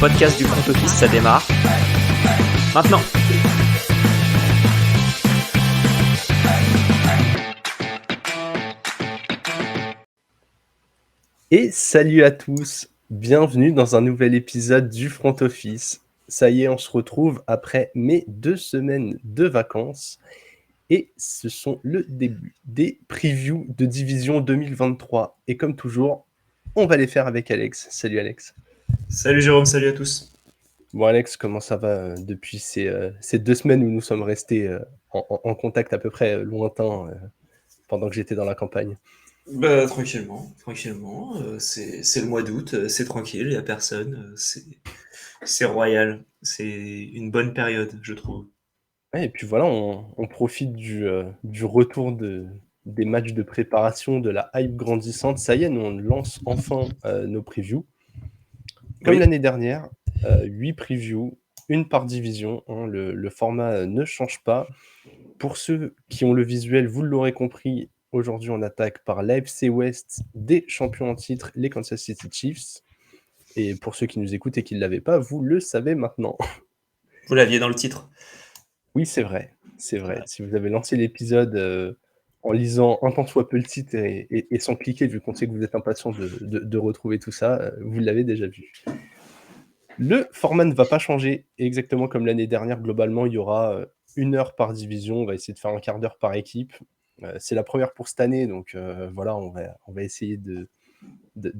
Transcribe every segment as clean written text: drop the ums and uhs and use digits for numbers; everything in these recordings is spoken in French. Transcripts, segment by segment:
podcast du front office, ça démarre maintenant. Et salut à tous, bienvenue dans un nouvel épisode du front office. Ça y est, on se retrouve après mes 2 semaines de vacances et ce sont le début des previews de division 2023. Et comme toujours, on va les faire avec Alex. Salut Alex. Salut Jérôme, salut à tous. Bon Alex, comment ça va depuis ces 2 semaines où nous sommes restés en contact à peu près lointain pendant que j'étais dans la campagne? Bah, tranquillement. C'est le mois d'août, c'est tranquille, il n'y a personne, c'est royal. C'est une bonne période, je trouve. Ouais, et puis voilà, on profite du retour des matchs de préparation, de la hype grandissante. Ça y est, nous on lance enfin nos previews. Comme Oui. l'année dernière, 8 previews, une par division, hein, le format ne change pas. Pour ceux qui ont le visuel, vous l'aurez compris, aujourd'hui on attaque par l'AFC West des champions en titre, les Kansas City Chiefs. Et pour ceux qui nous écoutent et qui ne l'avaient pas, vous le savez maintenant. Vous l'aviez dans le titre. Oui, c'est vrai, c'est vrai. Voilà. Si vous avez lancé l'épisode, en lisant un tant soit peu le titre et sans cliquer, vu qu'on sait que vous êtes impatient de retrouver tout ça, vous l'avez déjà vu. Le format ne va pas changer exactement comme l'année dernière. Globalement, il y aura, 1 heure par division. On va essayer de faire un quart d'heure par équipe. C'est la première pour cette année, donc voilà, on va essayer de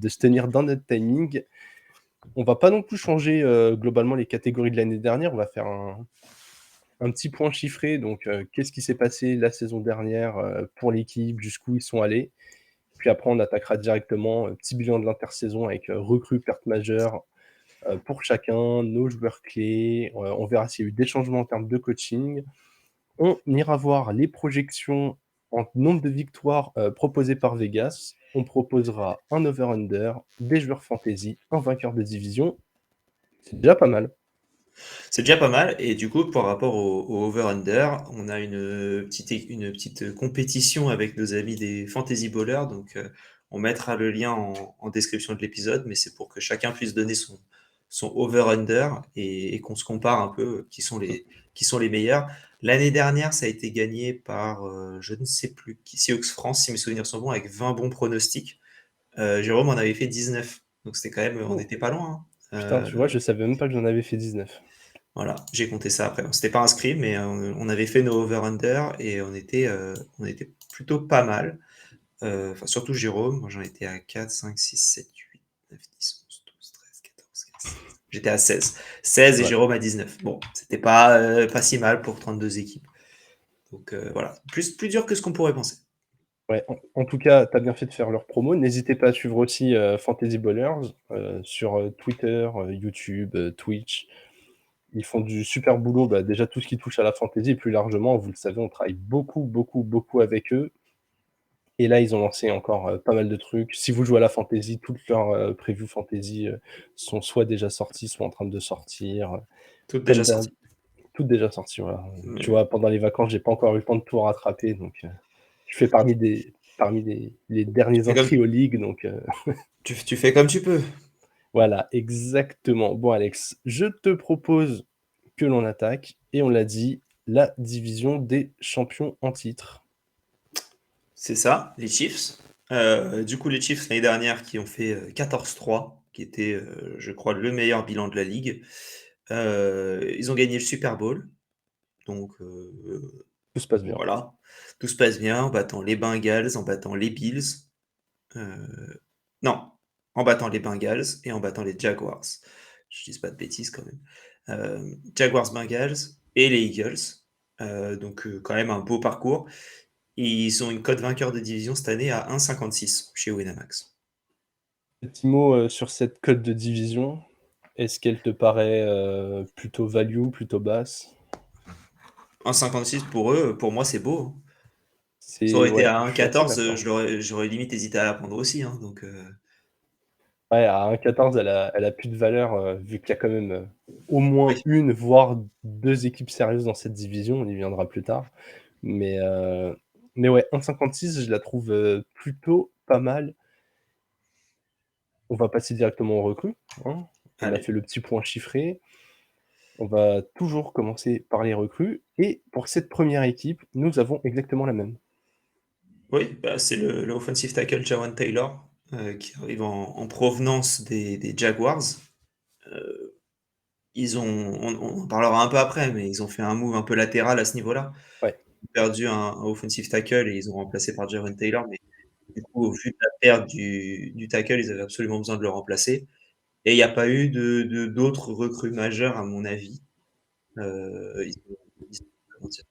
se tenir dans notre timing. On va pas non plus changer, globalement les catégories de l'année dernière. On va faire un petit point chiffré, donc qu'est-ce qui s'est passé la saison dernière pour l'équipe, jusqu'où ils sont allés. Puis après, on attaquera directement, petit bilan de l'intersaison avec recrues, pertes majeures pour chacun, nos joueurs clés. On verra s'il y a eu des changements en termes de coaching. On ira voir les projections en nombre de victoires proposées par Vegas. On proposera un over-under, des joueurs fantasy, un vainqueur de division. C'est déjà pas mal. C'est déjà pas mal. Et du coup, par rapport au over-under, on a une petite compétition avec nos amis des Fantasy Ballers. Donc, on mettra le lien en description de l'épisode, mais c'est pour que chacun puisse donner son over-under et qu'on se compare un peu qui sont les meilleurs. L'année dernière, ça a été gagné par, je ne sais plus qui, Seahawks France, si mes souvenirs sont bons, avec 20 bons pronostics. Jérôme en avait fait 19. Donc, c'était quand même, on Oh, n'était pas loin, hein. putain, tu vois, je savais même pas que j'en avais fait 19. Voilà, j'ai compté ça après. On s'était pas inscrit, mais on avait fait nos over-under et on était plutôt pas mal. Enfin, surtout Jérôme, moi j'en étais à 4, 5, 6, 7, 8, 9, 10, 11, 12, 13, 14, 15, 16. J'étais à 16. 16 et Ouais. Jérôme à 19. Bon, c'était pas si mal pour 32 équipes. Donc voilà, plus dur que ce qu'on pourrait penser. Ouais, en tout cas, tu as bien fait de faire leur promo. N'hésitez pas à suivre aussi Fantasy Ballers sur Twitter, YouTube, Twitch. Ils font du super boulot, déjà tout ce qui touche à la fantasy et plus largement, vous le savez, on travaille beaucoup, beaucoup, beaucoup avec eux. Et là, ils ont lancé encore pas mal de trucs. Si vous jouez à la fantasy, toutes leurs previews fantasy sont soit déjà sorties, soit en train de sortir. Tout Comme déjà d'hab, sorti. toutes déjà sorties, voilà. Tu Mais vois, pendant les vacances, j'ai pas encore eu le temps de tout rattraper, donc je fais parmi les tu derniers fais comme, inscrits aux ligues, donc tu fais comme tu peux. voilà, exactement. Bon, Alex, je te propose que l'on attaque, et on l'a dit, la division des champions en titre. C'est ça, les Chiefs. Du coup, les Chiefs l'année dernière qui ont fait 14-3, qui était, je crois, le meilleur bilan de la ligue. Ils ont gagné le Super Bowl, donc Tout se passe bien. voilà, tout se passe bien en battant les Bengals, en battant les Bills. euh, non, en battant les Bengals et en battant les Jaguars. Je dis pas de bêtises quand même. Jaguars, Bengals et les Eagles. Donc quand même un beau parcours. Ils ont une cote vainqueur de division cette année à 1,56 chez Winamax. Petit mot sur cette cote de division. Est-ce qu'elle te paraît plutôt value, plutôt basse? 1,56 pour eux, pour moi, c'est beau, hein. Ça C'est aurait été ouais, à je suis assez 1,14, d'accord. j'aurais limite hésité à la prendre aussi, hein, donc Ouais, à 1,14, elle a plus de valeur vu qu'il y a quand même au moins oui. une, voire 2 équipes sérieuses dans cette division. On y viendra plus tard. Mais ouais, 1,56, je la trouve plutôt pas mal. On va passer directement aux recrues, hein. On a Allez. fait le petit point chiffré. On va toujours commencer par les recrues et pour cette première équipe, nous avons exactement la même. Oui, bah, c'est le offensive tackle Jawan Taylor, qui arrive en provenance des Jaguars. Heu, ils ont on en parlera un peu après, mais ils ont fait un move un peu latéral à ce niveau-là. Ouais, Ils ont perdu un offensive tackle et ils ont remplacé par Jawan Taylor, mais du coup, au vu de la perte du tackle, ils avaient absolument besoin de le remplacer et il y a pas eu d'autres recrues majeures à mon avis. Ils comment dire?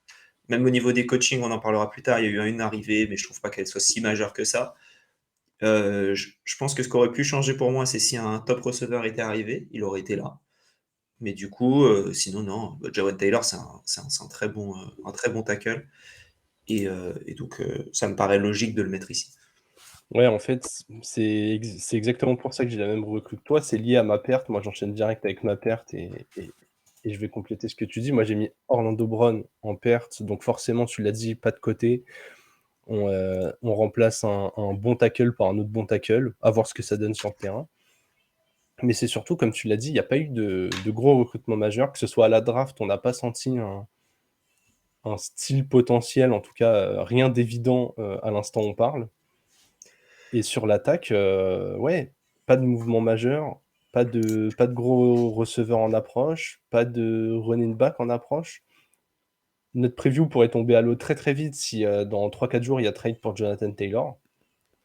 Même au niveau des coachings, on en parlera plus tard, il y a eu une arrivée, mais je trouve pas qu'elle soit si majeure que ça. Je pense que ce qui aurait pu changer pour moi, c'est si un top receveur était arrivé, il aurait été là. Mais du coup, sinon non, bah, Jawad Taylor, c'est un très bon tackle et donc ça me paraît logique de le mettre ici. ouais, en fait, c'est exactement pour ça que j'ai la même recrue que toi, c'est lié à ma perte. Moi, j'enchaîne direct avec ma perte et je vais compléter ce que tu dis. Moi, j'ai mis Orlando Brown en perte, donc forcément, tu l'as dit, pas de côté. On remplace un bon tackle par un autre bon tackle, à voir ce que ça donne sur le terrain. Mais c'est surtout, comme tu l'as dit, il y a pas eu de gros recrutements majeurs, que ce soit à la draft, on n'a pas senti un style potentiel, en tout cas, rien d'évident, à l'instant où on parle. Et sur l'attaque, ouais, pas de mouvement majeur, pas de gros receveurs en approche, pas de running back en approche. Notre preview pourrait tomber à l'eau très, très vite si, dans 3-4 jours, il y a trade pour Jonathan Taylor.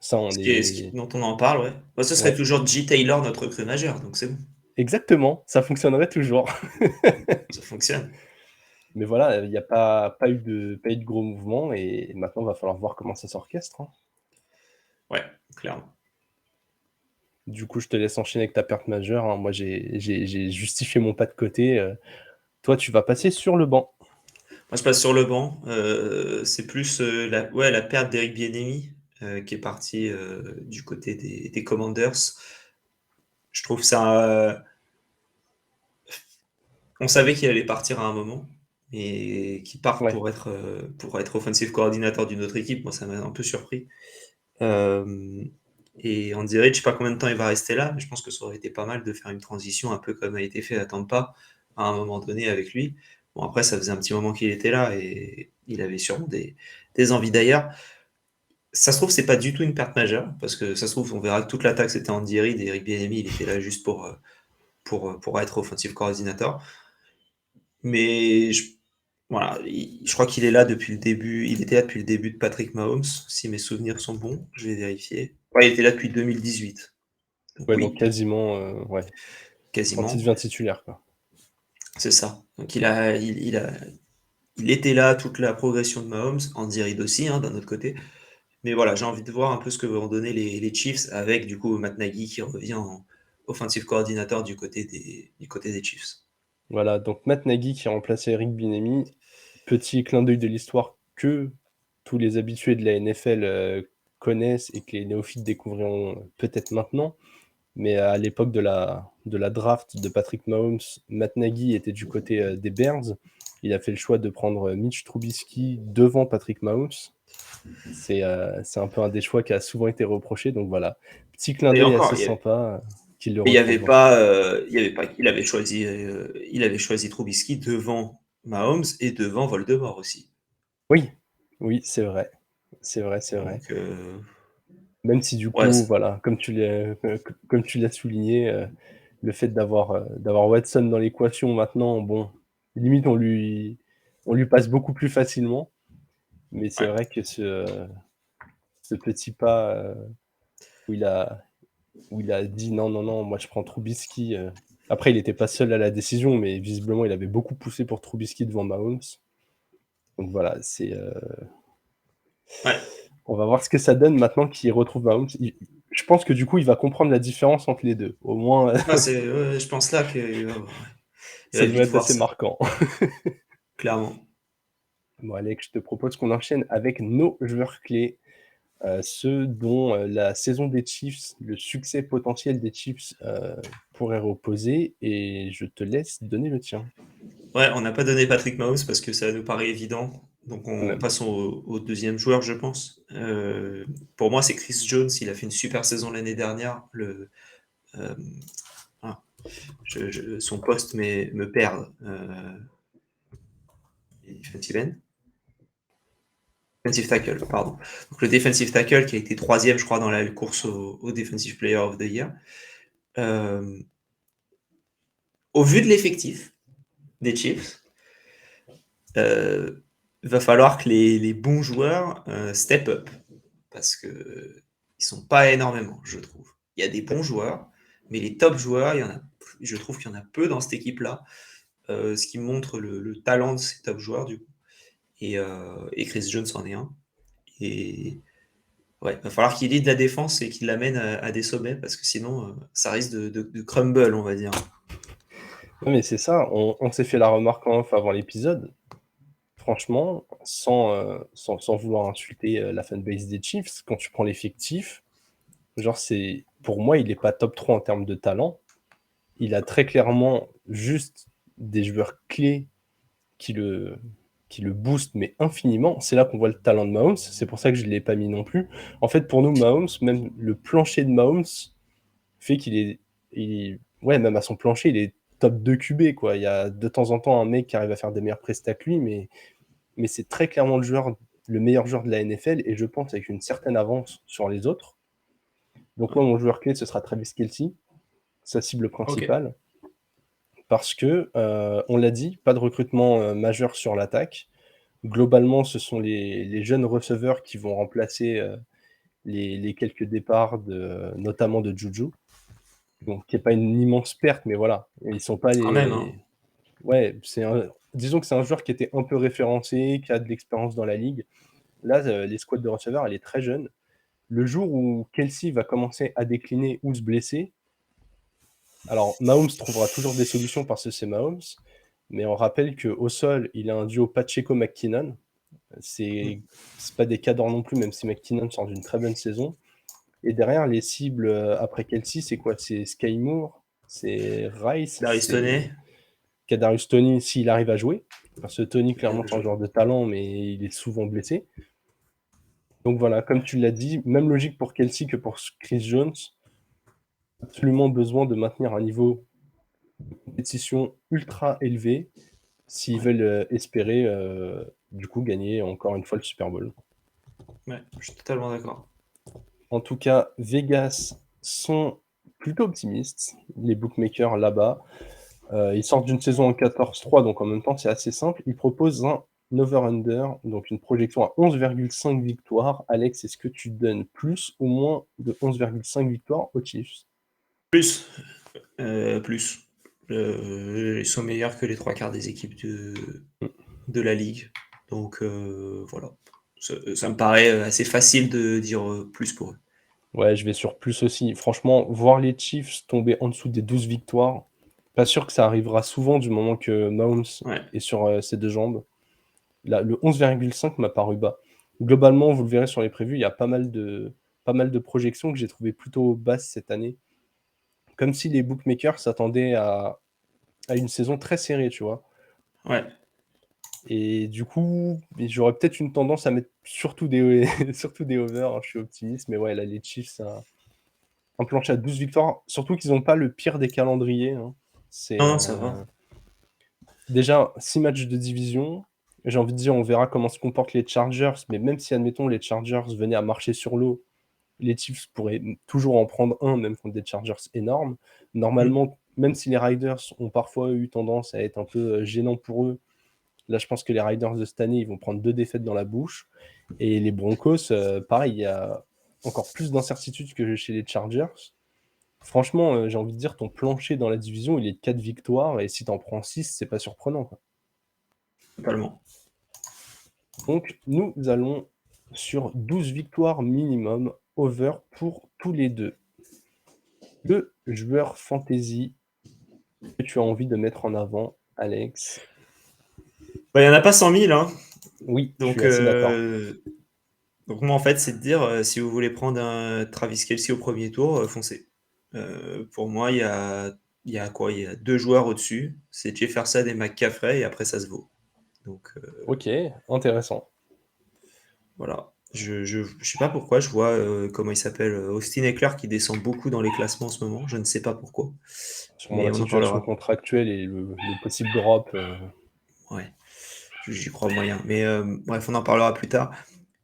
Ça, on est Dont on en parle, ouais. Bah, ce serait ouais, toujours J. Taylor, notre recrue majeur, donc c'est bon, exactement, ça fonctionnerait toujours. ça fonctionne. Mais voilà, il y a pas eu de gros mouvements et maintenant, il va falloir voir comment ça s'orchestre, hein. Ouais, clairement. Du coup, je te laisse enchaîner avec ta perte majeure, hein. Moi, j'ai justifié mon pas de côté, toi, tu vas passer sur le banc. Moi, je passe sur le banc, c'est plus, la perte d'Eric Bieniemy, qui est parti, du côté des Commanders. Je trouve ça, on savait qu'il allait partir à un moment et qu'il parte Ouais. pour être offensive coordinator d'une autre équipe. Moi, ça m'a un peu surpris. Hem et on dirait, je sais pas combien de temps il va rester là, mais je pense que ça aurait été pas mal de faire une transition un peu comme a été fait à Tampa, à un moment donné avec lui. Bon, après, ça faisait un petit moment qu'il était là et il avait sûrement des envies d'ailleurs. Ça se trouve, c'est pas du tout une perte majeure parce que ça se trouve, on verra que toute l'attaque, c'était Andy Reid et Eric Bieniemy, il était là juste pour être offensive coordinator. Mais voilà, je crois qu'il est là depuis le début. Il était là depuis le début de Patrick Mahomes, si mes souvenirs sont bons. Je vais vérifier. Ouais, il était là depuis 2018. Donc Ouais, donc oui, quasiment, ouais, quand il quasiment, devient titulaire, quoi. c'est ça. Donc il était là toute la progression de Mahomes, Andy Reid aussi, hein, d'un autre côté. Mais voilà, j'ai envie de voir un peu ce que vont donner les Chiefs avec du coup Matt Nagy qui revient en offensive coordinator du côté des Chiefs. Voilà, donc Matt Nagy qui a remplacé Eric Bieniemy. Petit clin d'œil de l'histoire que tous les habitués de la NFL, connaissent et que les néophytes découvriront peut-être maintenant. Mais à l'époque de la draft de Patrick Mahomes, Matt Nagy était du côté, des Bears. Il a fait le choix de prendre, Mitch Trubisky devant Patrick Mahomes. C'est un peu un des choix qui a souvent été reproché, donc voilà. Petit clin Et d'œil encore, assez sympa, qu'il le il y avait retrouve dans pas, il y avait pas, il avait choisi Trubisky devant Mahomes et devant Voldemort aussi. oui, oui, c'est vrai. C'est vrai, c'est vrai. Donc, Même si du ouais, coup, voilà, comme tu l'as souligné, le fait d'avoir Watson dans l'équation maintenant, bon, limite on lui passe beaucoup plus facilement. Mais c'est ouais, vrai que ce petit pas, où il a dit: «Non, non, non, moi je prends Trubisky», après il était pas seul à la décision, mais visiblement il avait beaucoup poussé pour Trubisky devant Mahomes. Donc voilà, ouais. on va voir ce que ça donne maintenant qu'il retrouve Mahomes. Je pense que du coup, il va comprendre la différence entre les 2. Au moins, Ah, c'est, ouais, ouais, je pense là qu'il va voir, ouais. Il ça va devrait vite être voir assez ça, marquant. clairement. Bon Alex, je te propose qu'on enchaîne avec nos joueurs clés, ceux dont, la saison des Chiefs, le succès potentiel des Chiefs, pourrait reposer et je te laisse donner le tien. Ouais, on n'a pas donné Patrick Mahomes parce que ça nous paraît évident. Donc on Même. passe au deuxième joueur, je pense. Pour moi, c'est Chris Jones. Il a fait une super saison l'année dernière. Euh, ah. Son poste me perd. Defensive end. Defensive tackle, pardon. Donc le defensive tackle qui a été 3e, je crois, dans la course au Defensive Player of the Year. Au vu de l'effectif des Chiefs, va falloir que les bons joueurs step up. Parce que ils sont pas énormément, je trouve. Il y a des bons joueurs, mais les top joueurs, je trouve qu'il y en a peu dans cette équipe-là. Ce qui montre le talent de ces top joueurs, du coup. Et Chris Jones en est un. Et ouais, va falloir qu'il lead la défense et qu'il l'amène à des sommets, parce que sinon, ça risque de crumble, on va dire. Non, mais c'est ça, on s'est fait la remarque en off avant l'épisode. Franchement, sans vouloir insulter la fanbase des Chiefs, quand tu prends l'effectif, genre pour moi, il n'est pas top 3 en termes de talent. Il a très clairement juste des joueurs clés qui le boostent, mais infiniment. C'est là qu'on voit le talent de Mahomes. C'est pour ça que je ne l'ai pas mis non plus. En fait, pour nous, Mahomes, même le plancher de Mahomes fait ouais, même à son plancher, il est top 2 QB, quoi. Il y a de temps en temps un mec qui arrive à faire des meilleures prestats que lui, mais c'est très clairement le meilleur joueur de la NFL, et je pense avec une certaine avance sur les autres. Donc moi, mon joueur clé, ce sera Travis Kelce, sa cible principale. Okay. Parce que, on l'a dit, pas de recrutement majeur sur l'attaque. Globalement, ce sont les jeunes receveurs qui vont remplacer les quelques départs, notamment de Juju. Donc, qui n'est pas une immense perte, mais voilà. Ils sont pas les... Quand même, hein. Ouais, disons que c'est un joueur qui était un peu référencé, qui a de l'expérience dans la ligue. Là, les squads de receveurs, elle est très jeune. Le jour où Kelce va commencer à décliner ou se blesser, alors Mahomes trouvera toujours des solutions parce que c'est Mahomes, mais on rappelle qu'au sol, il a un duo Pacheco-McKinnon. C'est pas des cadors non plus, même si McKinnon sort d'une très bonne saison. Et derrière, les cibles après Kelce, c'est quoi? C'est Sky Moore, c'est Rice, Darius Toney. Kadarius Toney, s'il arrive à jouer. Parce que Toney, clairement, c'est un joueur de talent, mais il est souvent blessé. Donc voilà, comme tu l'as dit, même logique pour Kelce que pour Chris Jones. Absolument besoin de maintenir un niveau de compétition ultra élevé s'ils veulent espérer du coup gagner encore une fois le Super Bowl. Ouais, je suis totalement d'accord. En tout cas, Vegas sont plutôt optimistes, les bookmakers là-bas. Ils sortent d'une saison en 14-3, donc en même temps c'est assez simple. Ils proposent un over-under, donc une projection à 11,5 victoires. Alex, est-ce que tu donnes plus ou moins de 11,5 victoires aux Chiefs? Plus. Ils sont meilleurs que les 3/4 des équipes de la ligue. Donc voilà. Ça me paraît assez facile de dire plus pour eux. Ouais, je vais sur plus aussi. Franchement, voir les Chiefs tomber en dessous des 12 victoires, pas sûr que ça arrivera souvent du moment que Mahomes est sur ses deux jambes. Là, le 11,5 m'a paru bas. Globalement, vous le verrez sur les prévus, il y a pas mal de projections que j'ai trouvées plutôt basses cette année. Comme si les bookmakers s'attendaient à une saison très serrée, tu vois. Ouais. Et du coup, j'aurais peut-être une tendance à mettre surtout des over, hein, je suis optimiste, mais ouais, là, les Chiefs, un plancher à 12 victoires, surtout qu'ils n'ont pas le pire des calendriers. Hein. Non, ça va. Déjà, 6 matchs de division. J'ai envie de dire, on verra comment se comportent les Chargers, mais même si, admettons, les Chargers venaient à marcher sur l'eau, les Chiefs pourraient toujours en prendre un, même contre des Chargers énormes. Normalement, même si les Riders ont parfois eu tendance à être un peu gênants pour eux, là, je pense que les Riders de cette année, ils vont prendre 2 défaites dans la bouche. Et les Broncos, pareil, il y a encore plus d'incertitudes que chez les Chargers. Franchement, j'ai envie de dire, ton plancher dans la division, il est de 4 victoires, et si t'en prends 6, c'est pas surprenant, quoi. Totalement. Donc, nous allons sur 12 victoires minimum over pour tous les deux. Le joueur fantasy que tu as envie de mettre en avant, Alex? Il n'y en a pas 100 000, hein. Oui, donc, je suis assez d'accord. Donc moi, en fait, c'est de dire, si vous voulez prendre un Travis Kelce au premier tour, foncez. Pour moi, il y a quoi? Il y a 2 joueurs au-dessus. C'est Jefferson et McCaffrey, et après, ça se vaut. Donc, Ok, intéressant. voilà. Je sais pas pourquoi, je vois, comment il s'appelle, Austin Ekeler qui descend beaucoup dans les classements en ce moment, je ne sais pas pourquoi, Sûrement mais la on en situation parlera. contractuelle et le possible drop. Ouais, j'y crois moyen, mais bref, on en parlera plus tard.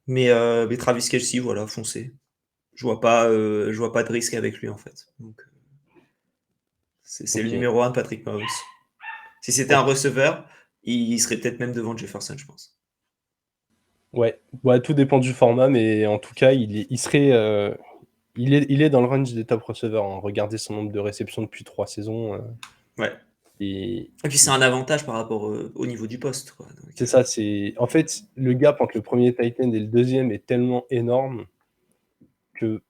Mais Travis Kelce, voilà, foncez. Je vois pas de risque avec lui, en fait. Donc, c'est le Ok. numéro 1 de Patrick Mahomes. Si c'était un Ok. receveur, il serait peut-être même devant Jefferson, je pense. Ouais. Ouais, tout dépend du format, mais en tout cas, il serait, il est dans le range des top receveurs, hein. Regardez son nombre de réceptions depuis 3 saisons, Ouais. et Et puis c'est un avantage par rapport au niveau du poste, quoi. Donc, c'est ça, c'est en fait, le gap entre le premier tight end et le deuxième est tellement énorme que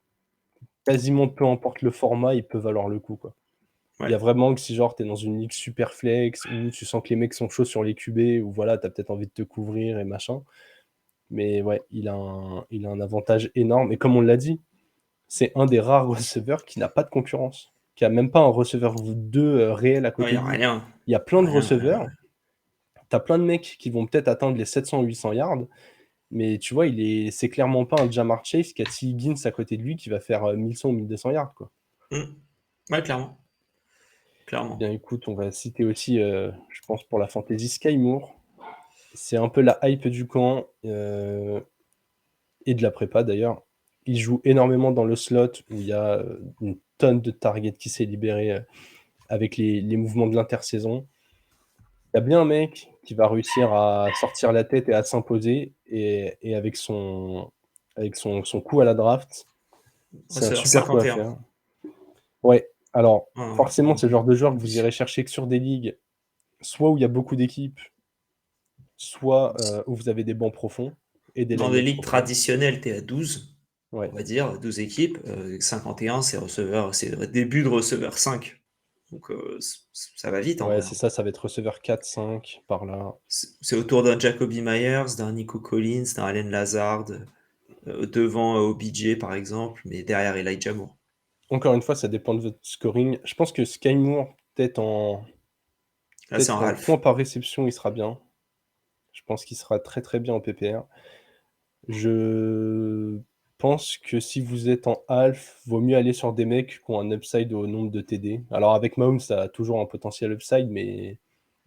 quasiment peu importe le format, il peut valoir le coup, quoi. Il y ouais. a vraiment que si genre tu es dans une ligue super flex où tu sens que les mecs sont chauds sur les QB, où voilà, tu as peut-être envie de te couvrir et machin. Mais ouais, il a un avantage énorme et comme on l'a dit, c'est un des rares receveurs qui n'a pas de concurrence, qui a même pas un receveur 2 réel à Non, il y côté a de lui. rien. Il y a plein de Rien, rien, receveurs, rien. tu as plein de mecs qui vont peut-être atteindre les 700-800 yards, mais tu vois, c'est clairement pas un Jamar Chase qui a T. Higgins à côté de lui qui va faire 1100 ou 1200 yards, quoi. Ouais, clairement. Eh Clairement. bien, écoute, on va citer aussi, je pense, pour la fantasy, Sky Moore. C'est un peu la hype du camp et de la prépa d'ailleurs. Il joue énormément dans le slot où il y a une tonne de targets qui s'est libéré avec les mouvements de l'intersaison. Il y a bien un mec qui va réussir à sortir la tête et à s'imposer et avec son coup à la draft, c'est un Receveur super coup à 51. faire. Ouais, alors forcément, c'est le genre de joueur que vous Abusé. irez chercher que sur des ligues, soit où il y a beaucoup d'équipes, soit où vous avez des bancs profonds et des Dans des line-up ligues profonds. traditionnelles, tu es à 12, on Ouais. va dire, 12 équipes. 51, c'est receveur, c'est le début de receveur 5. Donc ça va vite en Ouais, vrai, c'est hein. ça, ça va être receveur 4-5 par là. C'est autour d'un Jacoby Myers, d'un Nico Collins, d'un Allen Lazard, devant OBJ par exemple, mais derrière Elijah Moore. Encore une fois, ça dépend de votre scoring. Je pense que Sky Moore, Là, c'est en peut-être en Ralph. points par réception, il sera bien. Je pense qu'il sera très très bien en PPR. Je pense que si vous êtes en half, vaut mieux aller sur des mecs qui ont un upside au nombre de TD. Alors avec Mahomes, ça a toujours un potentiel upside, mais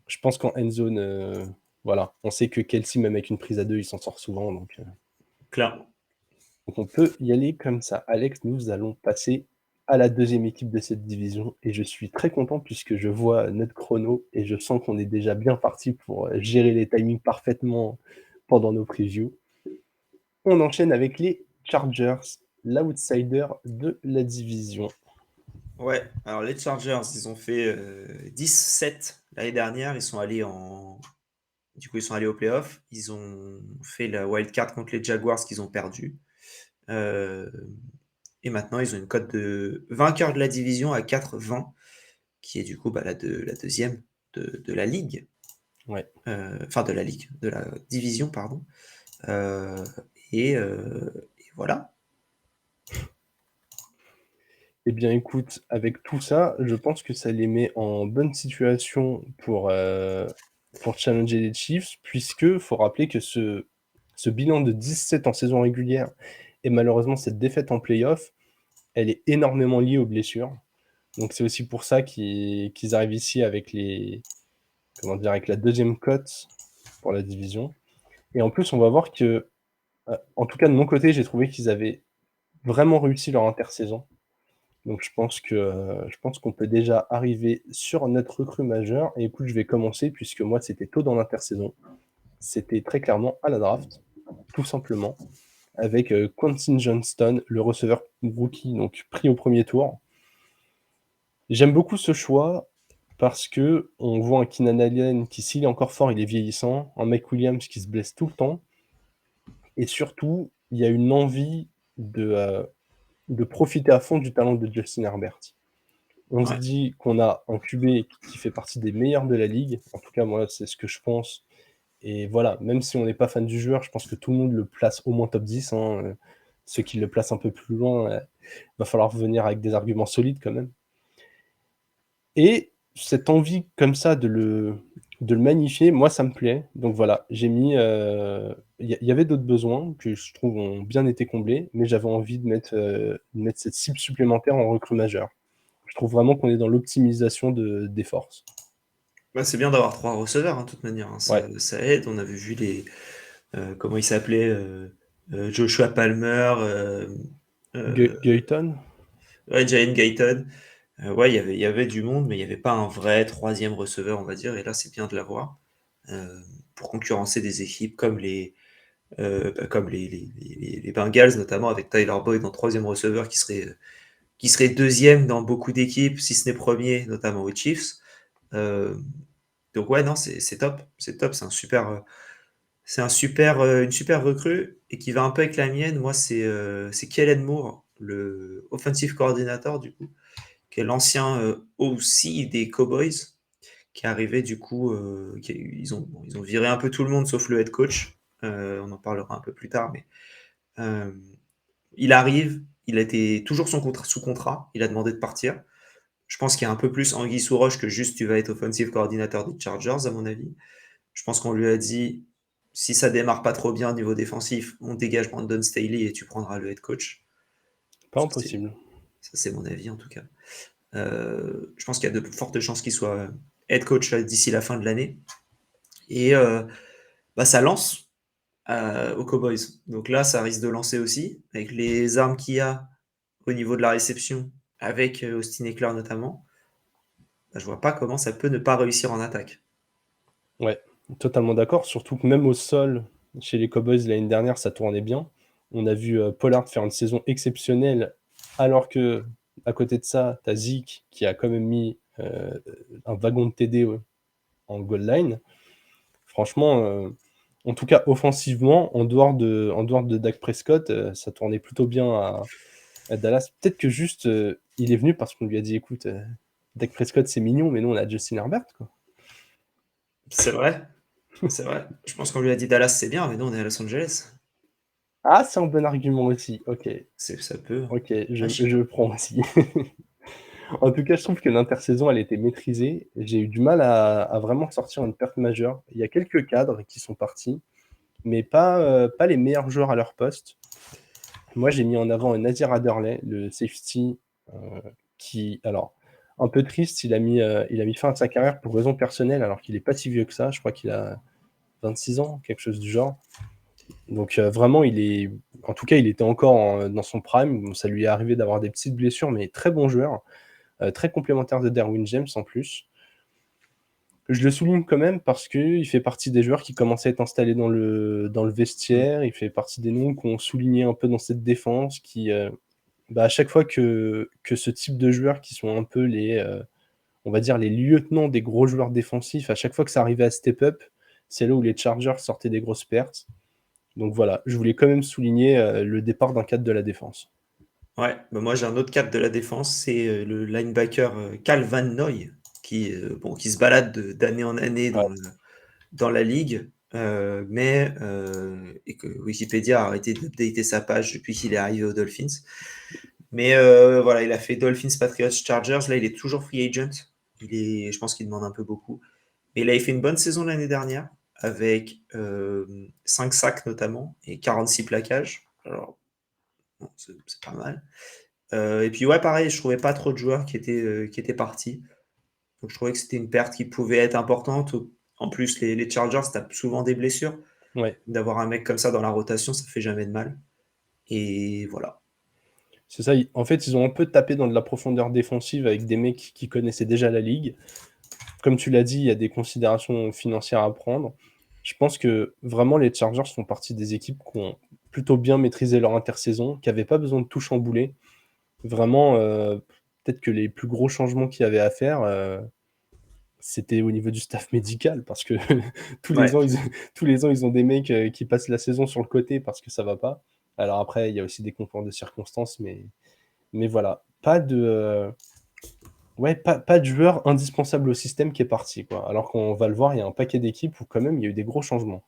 je pense qu'en end zone, voilà, on sait que Kelce, même avec une prise à 2, il s'en sort souvent, Clairement. donc on peut y aller comme ça. Alex, nous allons passer à la deuxième équipe de cette division et je suis très content puisque je vois notre chrono et je sens qu'on est déjà bien parti pour gérer les timings parfaitement pendant nos previews. On enchaîne avec les Chargers, l'outsider de la division. Ouais, alors les Chargers, ils ont fait 10-7 l'année dernière. Du coup, ils sont allés au playoff. Ils ont fait la wild card contre les Jaguars qu'ils ont perdu. Euh, et maintenant, ils ont une cote de vainqueur de la division à 4-20, qui est du coup la deuxième de la ligue. Ouais. Enfin, de la ligue, de la division, pardon. Euh, et voilà. Eh bien, écoute, avec tout ça, je pense que ça les met en bonne situation pour challenger les Chiefs, puisque faut rappeler que ce bilan de 17 en saison régulière et malheureusement cette défaite en playoff, elle est énormément liée aux blessures. Donc c'est aussi pour ça qu'ils arrivent ici avec avec la deuxième cote pour la division. Et en plus, on va voir que, en tout cas de mon côté, j'ai trouvé qu'ils avaient vraiment réussi leur intersaison. Donc je pense qu'on peut déjà arriver sur notre recrue majeure. Et écoute, je vais commencer puisque moi c'était tôt dans l'intersaison. C'était très clairement à la draft, tout simplement, avec Quentin Johnston, le receveur rookie, donc pris au premier tour. J'aime beaucoup ce choix parce que on voit un Keenan Allen qui, s'il est encore fort, il est vieillissant, un Mike Williams qui se blesse tout le temps, et surtout, il y a une envie de profiter à fond du talent de Justin Herbert. On se Ouais. dit qu'on a un QB qui fait partie des meilleurs de la ligue. En tout cas, moi, c'est ce que je pense. Et voilà, même si on n'est pas fan du joueur, je pense que tout le monde le place au moins top 10, hein. Ceux qui le placent un peu plus loin, va falloir venir avec des arguments solides quand même. Et cette envie comme ça de le magnifier, moi ça me plaît. Donc voilà, j'ai mis. Il y avait d'autres besoins que je trouve ont bien été comblés, mais j'avais envie de mettre cette cible supplémentaire en recrue majeure. Je trouve vraiment qu'on est dans l'optimisation des forces. Bah, c'est bien d'avoir 3 receveurs, hein, de toute manière, hein, Ouais. ça aide. On avait vu comment il s'appelait, Joshua Palmer, Guyton. ouais, Jalen Guyton. Ouais, il y avait du monde, mais il y avait pas un vrai troisième receveur, on va dire. Et là, c'est bien de l'avoir pour concurrencer des équipes comme les Bengals, notamment avec Tyler Boyd en troisième receveur qui serait deuxième dans beaucoup d'équipes, si ce n'est premier, notamment aux Chiefs. Euh, donc ouais, non, c'est top, c'est top, une super recrue et qui va un peu avec la mienne. Moi, c'est Kellen Moore, le offensive coordinator du coup, qui est l'ancien OC des Cowboys, qui est arrivé du coup, ils ont viré un peu tout le monde sauf le head coach. On en parlera un peu plus tard, mais euh, il arrive, il était toujours sous contrat, il a demandé de partir. Je pense qu'il y a un peu plus anguille sous roche que juste tu vas être offensive coordinateur des Chargers, à mon avis. Je pense qu'on lui a dit, si ça démarre pas trop bien au niveau défensif, on dégage Brandon Staley et tu prendras le head coach. Pas Ça, impossible. c'est mon avis en tout cas. Je pense qu'il y a de fortes chances qu'il soit head coach d'ici la fin de l'année. Et bah, ça lance aux Cowboys. Donc là, ça risque de lancer aussi, avec les armes qu'il y a au niveau de la réception, avec Austin Eckler notamment. Bah, je vois pas comment ça peut ne pas réussir en attaque. Ouais, totalement d'accord. Surtout que même au sol, chez les Cowboys l'année dernière, ça tournait bien. On a vu Pollard faire une saison exceptionnelle, alors que à côté de ça, t'as Zeke qui a quand même mis un wagon de TD en goal line. Franchement, en tout cas offensivement, en dehors de Dak Prescott, ça tournait plutôt bien à Dallas. Peut-être que juste il est venu parce qu'on lui a dit écoute, Dak Prescott c'est mignon, mais nous on a Justin Herbert quoi. C'est vrai, c'est vrai. Je pense qu'on lui a dit Dallas, c'est bien, mais nous, on est à Los Angeles. Ah, c'est un bon argument aussi. Ok, Ça peut. ok, Ah, je le prends aussi. En tout cas, je trouve que l'intersaison, elle était maîtrisée. J'ai eu du mal à vraiment sortir une perte majeure. Il y a quelques cadres qui sont partis, mais pas les meilleurs joueurs à leur poste. Moi, j'ai mis en avant Nazir Adderley, le safety, qui, alors, un peu triste, il a mis fin à sa carrière pour raison personnelle, alors qu'il n'est pas si vieux que ça. Je crois qu'il a 26 ans, quelque chose du genre. Donc, vraiment, en tout cas, il était encore dans son prime. Bon, ça lui est arrivé d'avoir des petites blessures, mais très bon joueur. Très complémentaire de Derwin James en plus. Je le souligne quand même parce qu'il fait partie des joueurs qui commencent à être installés dans le vestiaire. Il fait partie des noms qu'on soulignait un peu dans cette défense, à chaque fois que ce type de joueurs qui sont un peu on va dire les lieutenants des gros joueurs défensifs, à chaque fois que ça arrivait à step up, c'est là où les Chargers sortaient des grosses pertes. Donc voilà, je voulais quand même souligner le départ d'un cadre de la défense. ouais, bah moi j'ai un autre cadre de la défense, c'est le linebacker Cal Van Noy, qui se balade d'année en année Ouais. dans la ligue, et que Wikipédia a arrêté d'updater sa page depuis qu'il est arrivé aux Dolphins. Mais voilà, il a fait Dolphins, Patriots, Chargers. Là, il est toujours free agent. Je pense qu'il demande un peu beaucoup. Mais il avait fait une bonne saison l'année dernière, avec 5 sacs notamment, et 46 plaquages. Alors, bon, c'est pas mal. Et puis ouais, pareil, je trouvais pas trop de joueurs qui étaient partis. Donc je trouvais que c'était une perte qui pouvait être importante. En plus, les Chargers tapent souvent des blessures. Ouais. D'avoir un mec comme ça dans la rotation, ça fait jamais de mal. Et voilà. C'est ça, en fait, ils ont un peu tapé dans de la profondeur défensive avec des mecs qui connaissaient déjà la ligue. Comme tu l'as dit, il y a des considérations financières à prendre. Je pense que vraiment les Chargers font partie des équipes qui ont plutôt bien maîtrisé leur intersaison, qui n'avaient pas besoin de tout chambouler. Vraiment, peut-être que les plus gros changements qu'il y avait à faire, c'était au niveau du staff médical, parce que tous Ouais. les ans, ils ont des mecs qui passent la saison sur le côté parce que ça va pas. Alors après, il y a aussi des concours de circonstances, mais voilà, pas de joueur indispensable au système qui est parti, quoi. Alors qu'on va le voir, il y a un paquet d'équipes où quand même il y a eu des gros changements.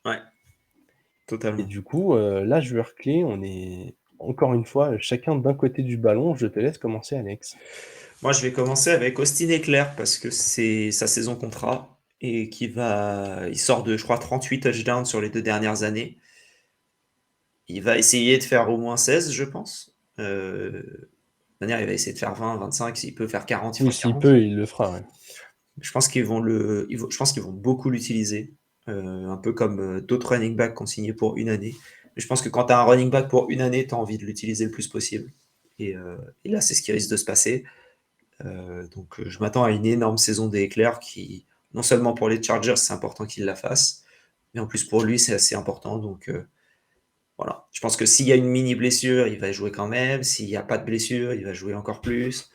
Ouais, Et totalement. du coup, là, joueur clé, on est encore une fois chacun d'un côté du ballon. Je te laisse commencer, Alex. Moi, je vais commencer avec Austin Eckler parce que c'est sa saison contrat et il sort de, je crois, 38 touchdowns sur les 2 dernières années. Il va essayer de faire au moins 16, je pense. De manière, il va essayer de faire 20, 25. S'il peut faire 40, il Oui, fera s'il 40. peut, il le fera. Ouais. Je pense je pense qu'ils vont beaucoup l'utiliser, un peu comme d'autres running backs qu'on signait pour une année. Mais je pense que quand tu as un running back pour une année, tu as envie de l'utiliser le plus possible. Et là, c'est ce qui risque de se passer. Donc, je m'attends à une énorme saison des Éclairs qui, non seulement pour les Chargers, c'est important qu'il la fasse, mais en plus pour lui, c'est assez important. Donc, voilà. Je pense que s'il y a une mini blessure, il va jouer quand même. S'il n'y a pas de blessure, il va jouer encore plus.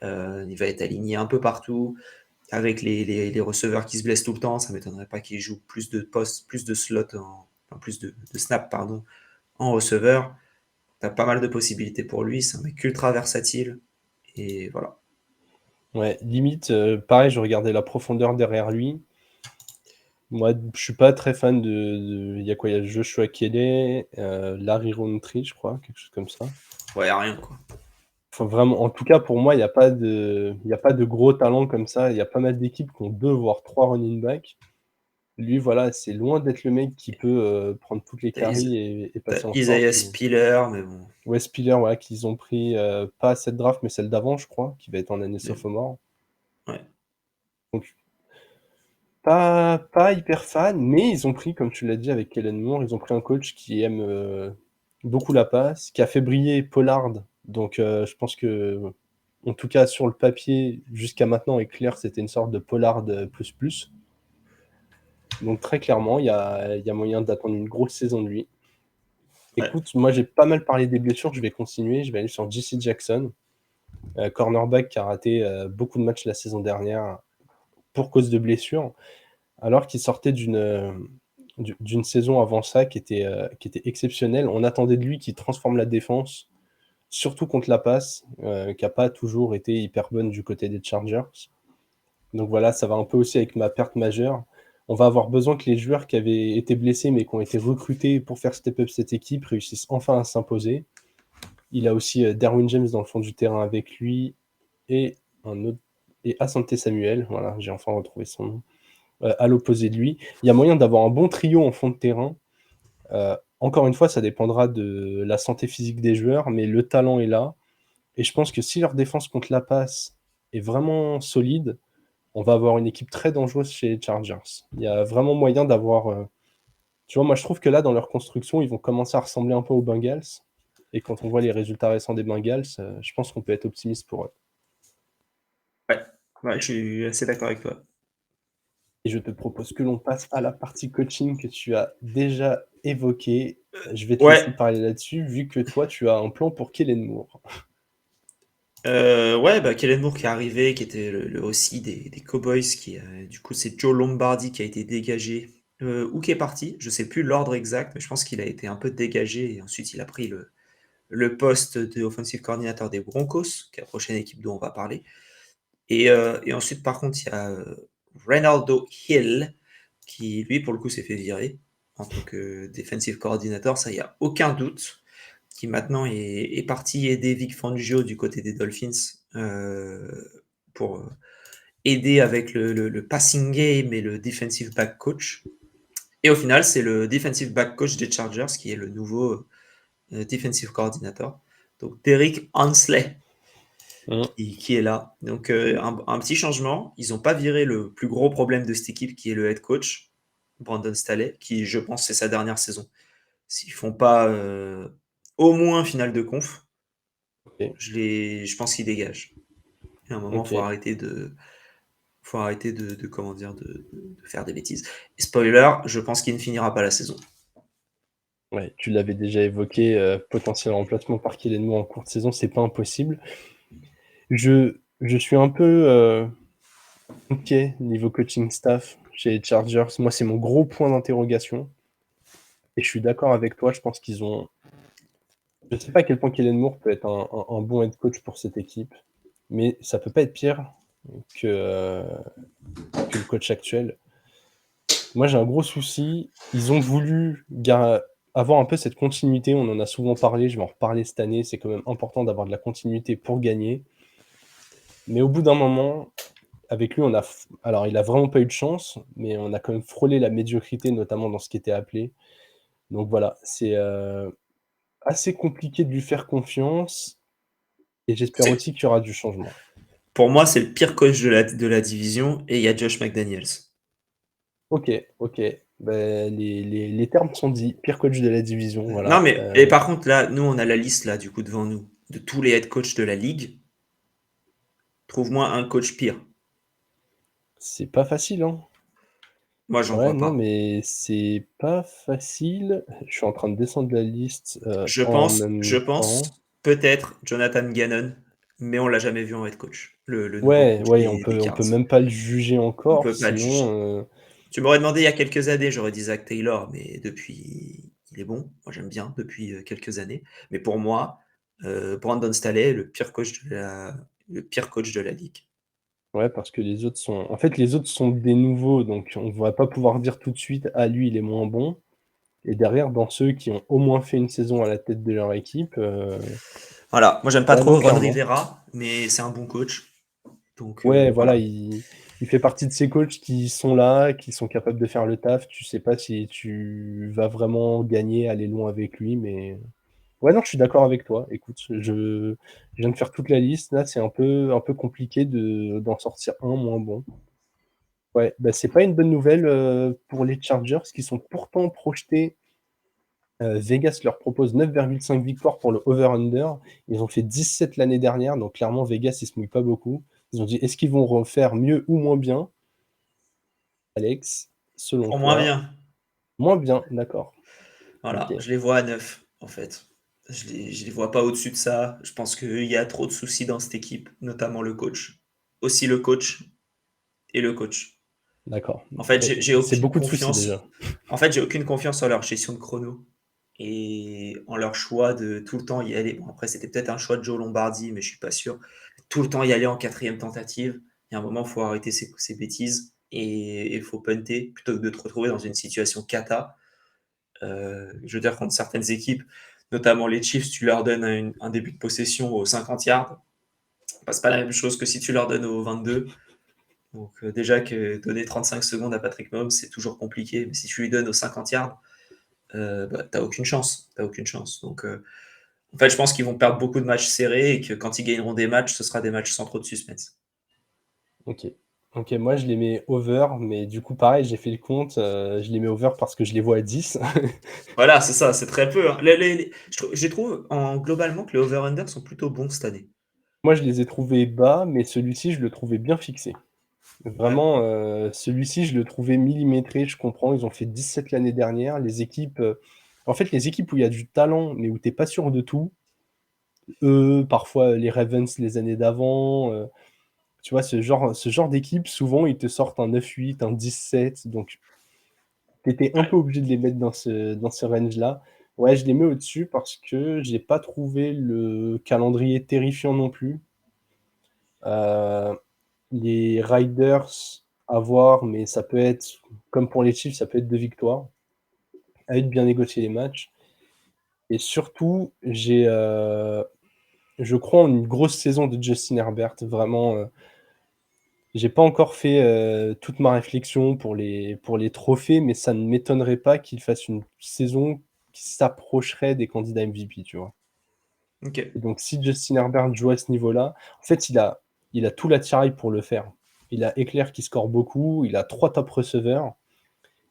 Il va être aligné un peu partout. Avec les receveurs qui se blessent tout le temps, ça ne m'étonnerait pas qu'il joue plus de postes, plus de slots, enfin, plus de snaps pardon, en receveur. Tu as pas mal de possibilités pour lui. C'est un mec ultra versatile. Et voilà. Ouais, limite, pareil, je regardais la profondeur derrière lui. Moi, je suis pas très fan de. Il y a quoi? Il y a Joshua Kelly, Larry Rountree, je crois, quelque chose comme ça. Ouais, rien quoi. Enfin, vraiment, en tout cas, pour moi, il y a pas de gros talent comme ça. Il y a pas mal d'équipes qui ont 2 voire 3 running backs. Lui, voilà, c'est loin d'être le mec qui peut prendre toutes les T'as Is- carries et t'as passer en Isaiah force. Spiller, mais bon. Wes Spiller, voilà, qu'ils ont pris, pas cette draft, mais celle d'avant, je crois, qui va être en année Mais, sophomore. ouais. Donc, pas hyper fan, mais ils ont pris, comme tu l'as dit avec Kellen Moore, ils ont pris un coach qui aime beaucoup la passe, qui a fait briller Pollard. Donc, je pense que, en tout cas, sur le papier, jusqu'à maintenant, est clair, c'était une sorte de Pollard plus plus. Donc, très clairement, il y a moyen d'attendre une grosse saison de lui. Ouais. Écoute, moi, j'ai pas mal parlé des blessures, je vais continuer. Je vais aller sur JC Jackson, cornerback qui a raté beaucoup de matchs la saison dernière pour cause de blessures, alors qu'il sortait d'une saison avant ça qui était exceptionnelle. On attendait de lui qu'il transforme la défense, surtout contre la passe, qui n'a pas toujours été hyper bonne du côté des Chargers. Donc voilà, ça va un peu aussi avec ma perte majeure. On va avoir besoin que les joueurs qui avaient été blessés mais qui ont été recrutés pour faire step up cette équipe réussissent enfin à s'imposer. Il a aussi Derwin James dans le fond du terrain avec lui et un autre et Asante Samuel. Voilà, j'ai enfin retrouvé son nom. À l'opposé de lui. Il y a moyen d'avoir un bon trio en fond de terrain. Encore une fois, ça dépendra de la santé physique des joueurs, mais le talent est là. Et je pense que si leur défense contre la passe est vraiment solide, on va avoir une équipe très dangereuse chez les Chargers. Il y a vraiment moyen d'avoir. Tu vois, moi je trouve que là, dans leur construction, ils vont commencer à ressembler un peu aux Bengals. Et quand on voit les résultats récents des Bengals, je pense qu'on peut être optimiste pour eux. Ouais. Ouais, je suis assez d'accord avec toi. Et je te propose que l'on passe à la partie coaching que tu as déjà évoquée. Je vais te laisser Ouais. parler là-dessus, vu que toi, tu as un plan pour Kellen Moore. Ouais, bah, Kellen Moore qui est arrivé, qui était le aussi des Cowboys, du coup, c'est Joe Lombardi qui a été dégagé, ou qui est parti. Je sais plus l'ordre exact, mais je pense qu'il a été un peu dégagé et ensuite il a pris le poste de offensive coordinateur des Broncos, qui est la prochaine équipe dont on va parler. Et ensuite, par contre, il y a Reynaldo Hill, qui lui, pour le coup, s'est fait virer en tant que defensive coordinator, ça, il n'y a aucun doute, qui maintenant est parti aider Vic Fangio du côté des Dolphins pour aider avec le passing game et le defensive back coach. Et au final, c'est le defensive back coach des Chargers qui est le nouveau defensive coordinator. Donc, Derek Hansley Hein. qui est là. Donc, un petit changement. Ils n'ont pas viré le plus gros problème de cette équipe qui est le head coach, Brandon Staley, qui, je pense, c'est sa dernière saison. S'ils font pas au moins finale de conf, Ok, je pense qu'ils dégagent. Et à un moment, ok. faut arrêter comment dire, de faire des bêtises. Et spoiler, je pense qu'il ne finira pas la saison. Ouais, tu l'avais déjà évoqué, potentiel remplacement par Kellen Moore en courte saison, c'est pas impossible. Je suis un peu inquiet niveau coaching staff chez les Chargers. Moi, c'est mon gros point d'interrogation. Et je suis d'accord avec toi, je pense qu'ils ont. Je sais pas à quel point Kellen Moore peut être un bon head coach pour cette équipe, mais ça peut pas être pire que, que le coach actuel. Moi, j'ai un gros souci. Ils ont voulu avoir un peu cette continuité. On en a souvent parlé. Je vais en reparler cette année. C'est quand même important d'avoir de la continuité pour gagner. Mais au bout d'un moment, avec lui, alors il a vraiment pas eu de chance, mais on a quand même frôlé la médiocrité, notamment dans ce qui était appelé. Donc voilà, c'est assez compliqué de lui faire confiance et j'espère C'est- aussi qu'il y aura du changement. Pour moi, c'est le pire coach de la division et il y a Josh McDaniels. Ok, ok. Ben, les termes sont dits. Pire coach de la division, Non, voilà. mais et par contre, là, nous, on a la liste là, du coup, devant nous, de tous les head coachs de la ligue. Trouve-moi un coach pire. C'est pas facile, hein. Moi, j'en Ouais, vois non, pas. mais c'est pas facile. Je suis en train de descendre la liste Je en pense, je même temps. pense peut-être Jonathan Gannon, mais on l'a jamais vu en head coach, le nouveau Ouais, coach ouais, des on peut Cards. même pas le juger On encore, peut pas le juger. sinon. Tu m'aurais demandé il y a quelques années, j'aurais dit Zach Taylor, mais depuis, il est bon. Moi, j'aime bien depuis quelques années. Mais pour moi, Brandon Staley, le pire coach de la ligue. Ouais, parce que les autres sont. En fait, les autres sont des nouveaux, donc on va pas pouvoir dire tout de suite, ah, lui, il est moins bon. Et derrière, dans ceux qui ont au moins fait une saison à la tête de leur équipe, Voilà, moi j'aime pas ouais, non, trop Ron clairement. Rivera, mais c'est un bon coach. Donc Ouais, voilà. voilà, il fait partie de ces coachs qui sont là, qui sont capables de faire le taf. Tu sais pas si tu vas vraiment gagner, aller loin avec lui, mais ouais, non, je suis d'accord avec toi. Écoute, je viens de faire toute la liste. Là, c'est un peu compliqué d'en sortir un moins bon. Ouais, bah, c'est pas une bonne nouvelle pour les Chargers qui sont pourtant projetés. Vegas leur propose 9,5 victoires pour le over-under. Ils ont fait 17 l'année dernière, donc clairement, Vegas, ils se mouillent pas beaucoup. Ils ont dit, est-ce qu'ils vont refaire mieux ou moins bien? Alex, selon Pour moins toi, bien. moins bien, d'accord. Ok. Voilà, je les vois à 9, en fait. Je les vois pas au-dessus de ça. Je pense qu'il y a trop de soucis dans cette équipe, notamment le coach. Aussi le coach et le coach. D'accord. En fait, j'ai C'est aucune beaucoup de soucis confiance. déjà. En fait, j'ai aucune confiance en leur gestion de chrono et en leur choix de tout le temps y aller. Bon, après, c'était peut-être un choix de Joe Lombardi, mais je suis pas sûr. Tout le temps y aller en quatrième tentative. Il y a un moment, il faut arrêter ces bêtises et il faut punter plutôt que de te retrouver dans une situation cata. Je veux dire, contre certaines équipes, notamment les Chiefs, tu leur donnes un début de possession aux 50 yards. C'est pas la même chose que si tu leur donnes aux 22. Donc déjà que donner 35 secondes à Patrick Mahomes, c'est toujours compliqué. Mais si tu lui donnes aux 50 yards, bah, t'as aucune chance. T'as aucune chance. Donc en fait, je pense qu'ils vont perdre beaucoup de matchs serrés et que quand ils gagneront des matchs, ce sera des matchs sans trop de suspense. Ok. Ok, moi je les mets over, mais du coup, pareil, j'ai fait le compte. Je les mets over parce que je les vois à 10. Voilà, c'est ça, c'est très peu. Hein. Je trouve globalement que les over-under sont plutôt bons cette année. Moi, je les ai trouvés bas, mais celui-ci, je le trouvais bien fixé. Ouais. Vraiment, celui-ci, je le trouvais millimétré, je comprends, ils ont fait 17 l'année dernière. Les équipes, en fait, les équipes où il y a du talent, mais où tu pas sûr de tout, eux, parfois les Ravens les années d'avant, tu vois, ce genre d'équipe, souvent, ils te sortent un 9-8, un 17, donc tu étais un Ouais. peu obligé de les mettre dans ce range-là. Ouais, je les mets au-dessus parce que j'ai pas trouvé le calendrier terrifiant non plus. Heu Les Riders, à voir, mais ça peut être, comme pour les Chiefs, ça peut être 2 victoires, à eux de bien négocier les matchs. Et surtout, je crois en une grosse saison de Justin Herbert. Vraiment, j'ai pas encore fait toute ma réflexion pour les trophées, mais ça ne m'étonnerait pas qu'il fasse une saison qui s'approcherait des candidats MVP, tu vois? Ok. Et donc si Justin Herbert joue à ce niveau-là, en fait, il a tout l'attirail pour le faire. Il a Eckler qui score beaucoup, il a 3 top receveurs.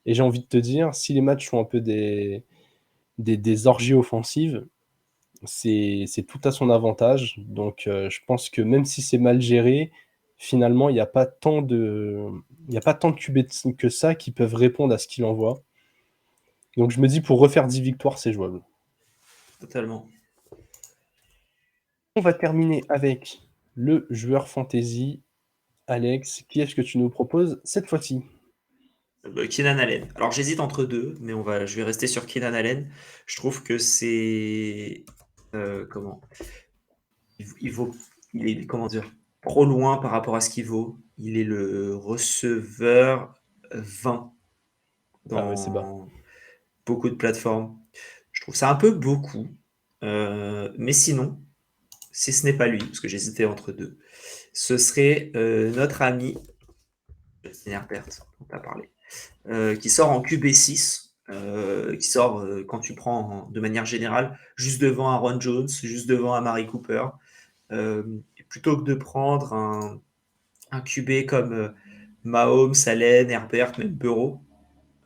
Et j'ai envie de te dire, si les matchs sont un peu des orgies offensives, c'est tout à son avantage. Donc, je pense que même si c'est mal géré, finalement, il y a pas tant de QB que ça qui peuvent répondre à ce qu'il envoie. Donc, je me dis, pour refaire 10 victoires, c'est jouable. Totalement. On va terminer avec le joueur fantasy. Alex, qui est-ce que tu nous proposes cette fois-ci? Keenan Allen. Alors j'hésite entre deux, mais je vais rester sur Keenan Allen. Je trouve que c'est comment il vaut, il est comment dire trop loin par rapport à ce qu'il vaut. Il est le receveur 20 Ah ouais, c'est bas. dans beaucoup de plateformes. Je trouve ça un peu beaucoup, mais sinon, si ce n'est pas lui, parce que j'hésitais entre deux, ce serait notre ami Justin Herbert, dont tu as parlé, qui sort en QB6, qui sort quand tu prends de manière générale, juste devant Aaron Jones, juste devant Amari Cooper. Plutôt que de prendre un QB comme Mahomes, Allen, Herbert, même Burrow,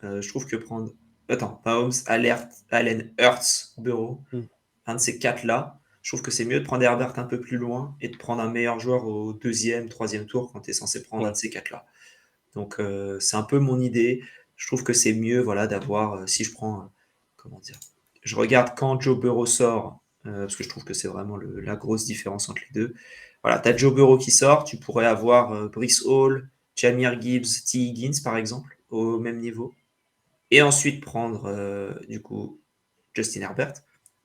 je trouve que prendre. Attends, Mahomes, Allen, Hurts, Burrow, Mm. un de ces quatre-là, je trouve que c'est mieux de prendre Herbert un peu plus loin et de prendre un meilleur joueur au deuxième, troisième tour quand tu es censé prendre un Ouais. de ces quatre-là. Donc, c'est un peu mon idée. Je trouve que c'est mieux voilà, d'avoir, si je prends, comment dire, je regarde quand Joe Burrow sort, parce que je trouve que c'est vraiment la grosse différence entre les deux. Voilà, tu as Joe Burrow qui sort, tu pourrais avoir Brice Hall, Jahmyr Gibbs, T. Higgins, par exemple, au même niveau. Et ensuite prendre, du coup, Justin Herbert.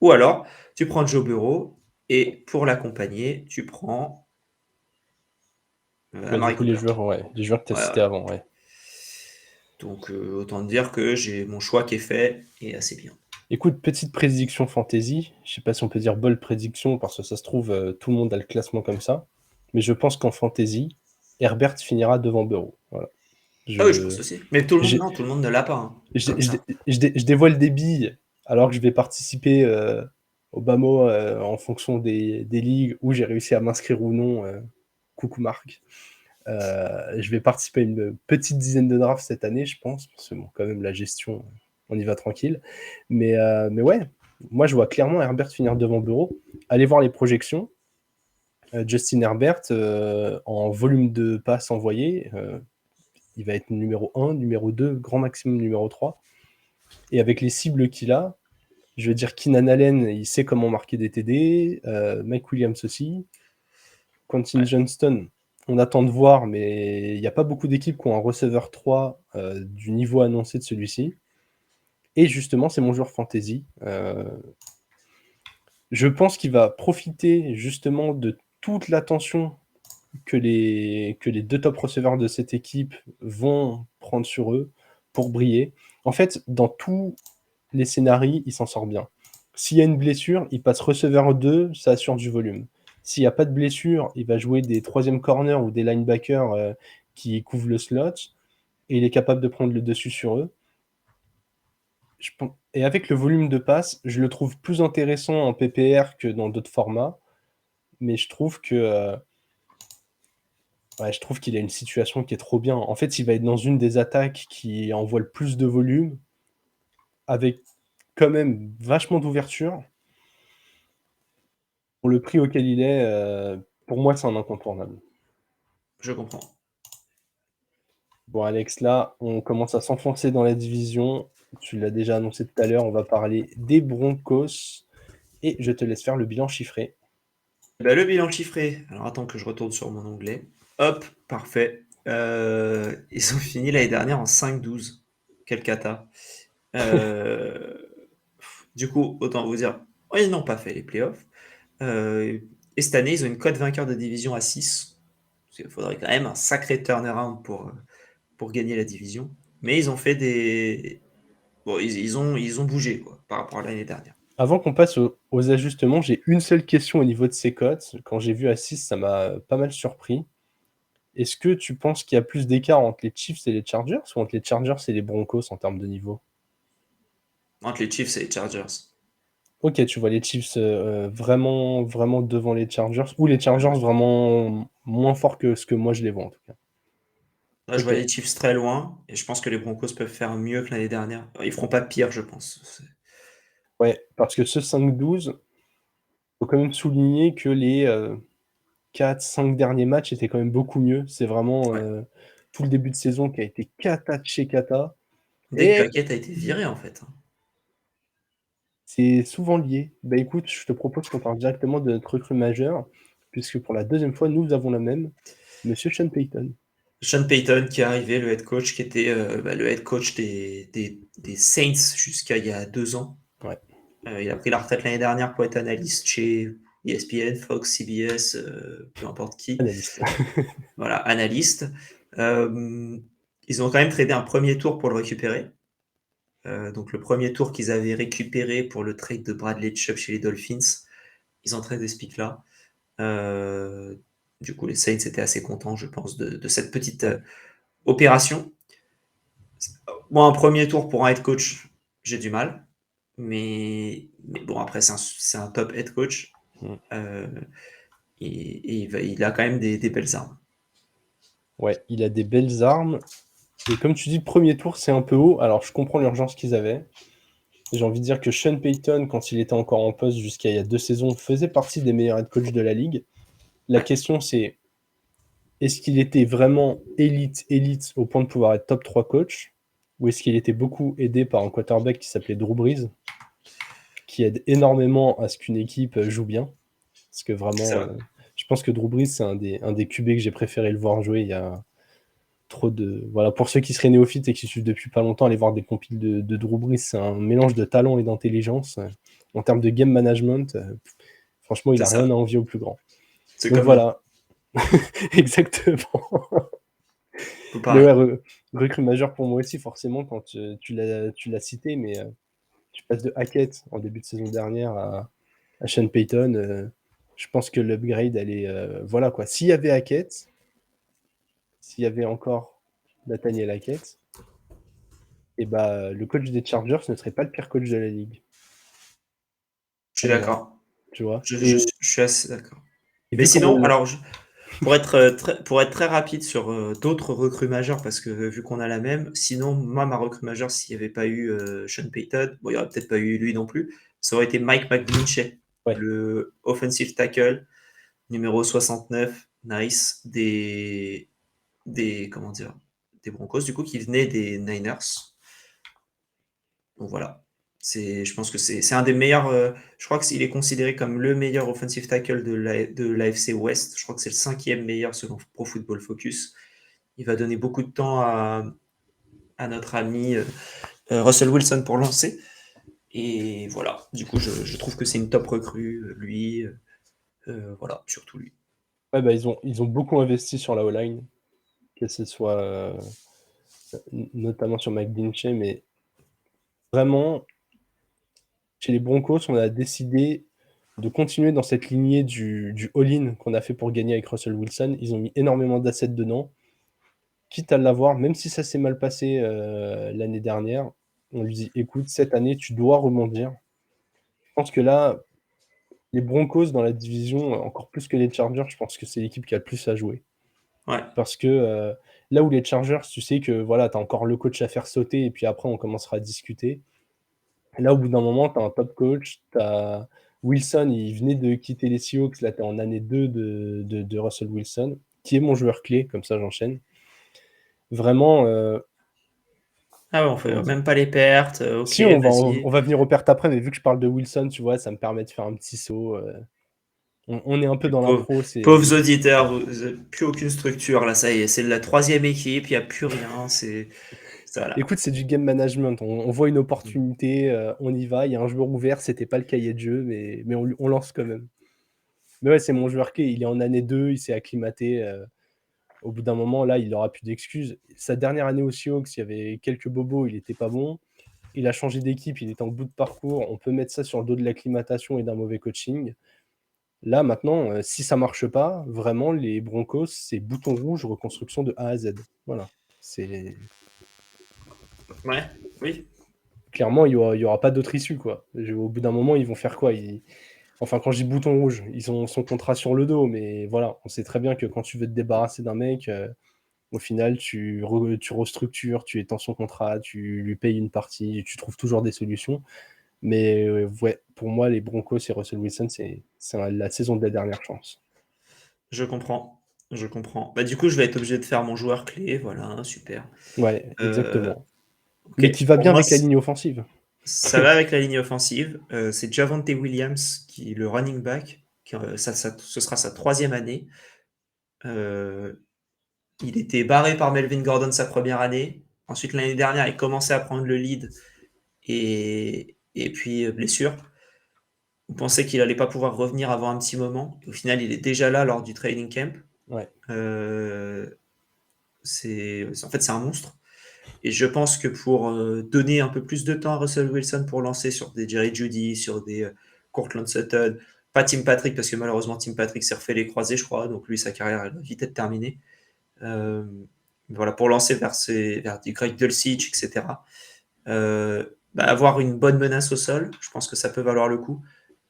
Ou alors, tu prends Joe Burrow, et pour l'accompagner, tu prends Bah, du Amari coup, les Cooper. joueurs, ouais, les joueurs que tu as Ouais, cités ouais. avant, ouais. Donc, autant dire que j'ai mon choix qui est fait et assez bien. Écoute, petite prédiction fantasy. Je sais pas si on peut dire bold prédiction parce que ça se trouve, tout le monde a le classement comme ça. Mais je pense qu'en fantasy, Herbert finira devant Burrow. Voilà. Ah oui, je pense Je, aussi. Mais tout le monde, j'ai- non, tout le monde ne l'a pas, hein, comme ça. je dévoile des billes alors que je vais participer au BAMO en fonction des ligues où j'ai réussi à m'inscrire ou non. Coucou Marc. Je vais participer à une petite dizaine de drafts cette année, je pense, parce que bon, quand même, la gestion, on y va tranquille. Mais ouais, moi, je vois clairement Herbert finir devant Burrow. Allez voir les projections. Justin Herbert, en volume de passes envoyées, il va être numéro 1, numéro 2, grand maximum numéro 3. Et avec les cibles qu'il a, je veux dire, Keenan Allen, il sait comment marquer des TD, Mike Williams aussi. Quentin Ouais. Johnston, on attend de voir, mais il n'y a pas beaucoup d'équipes qui ont un receveur 3 du niveau annoncé de celui-ci. Et justement, c'est mon joueur fantasy. Je pense qu'il va profiter justement de toute l'attention que les deux top receveurs de cette équipe vont prendre sur eux pour briller. En fait, dans tous les scénarios, il s'en sort bien. S'il y a une blessure, il passe receveur 2, ça assure du volume. S'il n'y a pas de blessure, il va jouer des troisième corners ou des linebackers qui couvrent le slot et il est capable de prendre le dessus sur eux. Et avec le volume de passe, je le trouve plus intéressant en PPR que dans d'autres formats, mais je trouve que ouais, je trouve qu'il a une situation qui est trop bien. En fait, il va être dans une des attaques qui envoie le plus de volume, avec quand même vachement d'ouverture. Pour le prix auquel il est, pour moi, c'est un incontournable. Je comprends. Bon, Alex, là, on commence à s'enfoncer dans la division. Tu l'as déjà annoncé tout à l'heure, on va parler des Broncos. Et je te laisse faire le bilan chiffré. Bah, le bilan chiffré. Alors, attends que je retourne sur mon onglet. Hop, parfait. Ils ont fini l'année dernière en 5-12. Quel cata. Euh, Du coup, autant vous dire, ils n'ont pas fait les playoffs. Et cette année, ils ont une cote vainqueur de division à 6. Il faudrait quand même un sacré turnaround pour gagner la division. Mais ils ont fait des. Bon, ils ont bougé quoi, par rapport à l'année dernière. Avant qu'on passe aux ajustements, j'ai une seule question au niveau de ces cotes. Quand j'ai vu à 6, ça m'a pas mal surpris. Est-ce que tu penses qu'il y a plus d'écart entre les Chiefs et les Chargers ou entre les Chargers et les Broncos en termes de niveau? Entre les Chiefs et les Chargers. Ok, tu vois les Chiefs vraiment, vraiment devant les Chargers ou les Chargers Ouais. vraiment moins forts que ce que moi je les vois en tout cas. Là, je Ok, vois les Chiefs très loin et je pense que les Broncos peuvent faire mieux que l'année dernière. Ils feront pas pire, je pense. ouais, parce que ce 5-12, faut quand même souligner que les 4-5 derniers matchs étaient quand même beaucoup mieux. C'est vraiment Ouais. tout le début de saison qui a été cata de chez cata. Dès que Et Hackett a été viré, en fait. c'est souvent lié. Bah écoute, je te propose qu'on parle directement de notre recrue majeure, puisque pour la deuxième fois, nous avons la même, Monsieur Sean Payton. Sean Payton qui est arrivé, le head coach, qui était le head coach des Saints jusqu'à il y a 2 ans. Ouais, Il a pris la retraite l'année dernière pour être analyste chez ESPN, Fox, CBS, peu importe qui. analyste. Voilà, analyste. Euh, Ils ont quand même tradé un premier tour pour le récupérer. Donc le premier tour qu'ils avaient récupéré pour le trade de Bradley Chubb chez les Dolphins, ils ont tradé ce pick-là. Euh, Du coup, les Saints étaient assez contents, je pense, de cette petite Ouais. opération. Moi, un premier tour pour un head coach, j'ai du mal. Mais bon, après, c'est un top head coach. Mm. Euh, et il a quand même des belles armes. Ouais, il a des belles armes. Et comme tu dis, le premier tour, c'est un peu haut. Alors, je comprends l'urgence qu'ils avaient. J'ai envie de dire que Sean Payton, quand il était encore en poste jusqu'à il y a 2 saisons, faisait partie des meilleurs head coachs de la ligue. La Ouais. question, c'est est-ce qu'il était vraiment élite au point de pouvoir être top 3 coach, ou est-ce qu'il était beaucoup aidé par un quarterback qui s'appelait Drew Brees, qui aide énormément à ce qu'une équipe joue bien? Parce que C'est vraiment, vrai. je pense que Drew Brees, c'est un des QB que j'ai préféré le voir jouer. Il y a trop de... Voilà, pour ceux qui seraient néophytes et qui suivent depuis pas longtemps, aller voir des compiles de Drew Brees, c'est un mélange de talent et d'intelligence. En termes de game management, franchement, il C'est a rien ça. à envier au plus grand. C'est Donc comme nous. voilà, exactement. Tout Mais pareil. ouais, recrue majeure pour moi aussi, forcément, quand tu l'as cité, mais tu passes de Hackett en début de saison dernière à Sean Payton. Je pense que l'upgrade, elle est. Voilà quoi. S'il y avait Hackett, s'il y avait encore Nathaniel Hackett, et bah, le coach des Chargers ne serait pas le pire coach de la ligue, Je suis pour moi. d'accord. Tu vois. Je suis assez d'accord. Et Mais vu comment sinon, on. alors, pour être très rapide sur d'autres recrues majeures, parce que vu qu'on a la même, sinon, moi, ma recrue majeure, s'il n'y avait pas eu Sean Payton, bon, il n'y aurait peut-être pas eu lui non plus, ça aurait été Mike McGlinchey, Ouais. le offensive tackle, numéro 69, nice, comment dire, des Broncos, du coup, qui venait des Niners. Donc voilà. Je pense que c'est un des meilleurs. Je crois qu'il est considéré comme le meilleur offensive tackle de l'AFC West. Je crois que c'est le 5e meilleur selon Pro Football Focus. Il va donner beaucoup de temps à notre ami Russell Wilson pour lancer. Et voilà. Du coup, je trouve que c'est une top recrue, lui. Voilà, surtout lui. Ouais, bah, ils ont beaucoup investi sur la O-line, que ce soit notamment sur McGlinchey, mais vraiment, chez les Broncos, on a décidé de continuer dans cette lignée du all-in qu'on a fait pour gagner avec Russell Wilson. Ils ont mis énormément d'assets dedans, quitte à l'avoir, même si ça s'est mal passé l'année dernière. On lui dit, écoute, cette année, tu dois rebondir. Je pense que là, les Broncos dans la division, encore plus que les Chargers, je pense que c'est l'équipe qui a le plus à jouer. Ouais. Parce que là où les Chargers, tu sais que voilà, tu as encore le coach à faire sauter et puis après, on commencera à discuter. Là, au bout d'un moment, tu as un top coach. Wilson, il venait de quitter les Seahawks. Là, tu es en année 2 de Russell Wilson, qui est mon joueur clé. Comme ça, j'enchaîne. Vraiment, Ah ouais, on comment fait dire. même pas les pertes. Ok, Si, on vas-y. va venir aux pertes après, mais vu que je parle de Wilson, tu vois, ça me permet de faire un petit saut. On est un peu Les dans pauvres, l'impro. pauvres auditeurs, vous avez plus aucune structure là, ça y est, c'est la troisième équipe, il n'y a plus rien, c'est ça là. Écoute, c'est du game management. On voit une opportunité, on y va. Il y a un joueur ouvert, c'était pas le cahier de jeu, mais on lance quand même. Mais ouais, c'est mon joueur clé. Il est en année 2, il s'est acclimaté. Au bout d'un moment, là, il n'aura plus d'excuses. Sa dernière année au Seahawks, il y avait quelques bobos, il n'était pas bon. Il a changé d'équipe, il est en bout de parcours. On peut mettre ça sur le dos de l'acclimatation et d'un mauvais coaching. Là, maintenant, si ça marche pas, vraiment, les Broncos, c'est bouton rouge, reconstruction de A à Z. Voilà. C'est Ouais, oui. clairement, il y aura pas d'autre issue, quoi. Au bout d'un moment, ils vont faire quoi? Enfin, quand je dis bouton rouge, ils ont son contrat sur le dos, mais voilà, on sait très bien que quand tu veux te débarrasser d'un mec, au final, tu restructures, tu étends son contrat, tu lui payes une partie, tu trouves toujours des solutions. Mais ouais, pour moi, les Broncos et Russell Wilson, c'est la saison de la dernière chance. Je comprends. Je comprends. Bah, du coup, je vais être obligé de faire mon joueur clé, voilà, super. Ouais, Euh, exactement. ok, Mais qui va pour bien moi, avec la ligne offensive. ça va avec la ligne offensive. C'est Javonte Williams, qui le running back. Ce sera sa troisième année. Euh, il était barré par Melvin Gordon sa première année. Ensuite, l'année dernière, il commençait à prendre le lead et puis blessure. On pensait qu'il allait pas pouvoir revenir avant un petit moment. Au final, il est déjà là lors du training camp. Ouais. Euh, en fait, c'est un monstre. Et je pense que pour donner un peu plus de temps à Russell Wilson pour lancer sur des Jerry Jeudy, sur des Courtland Sutton, Pas Tim Patrick, parce que malheureusement, Tim Patrick s'est refait les croisés, je crois. Donc lui, sa carrière, elle va vite être terminée. Euh, voilà, pour lancer vers du Greg Dulcich, etc. Avoir une bonne menace au sol, je pense que ça peut valoir le coup.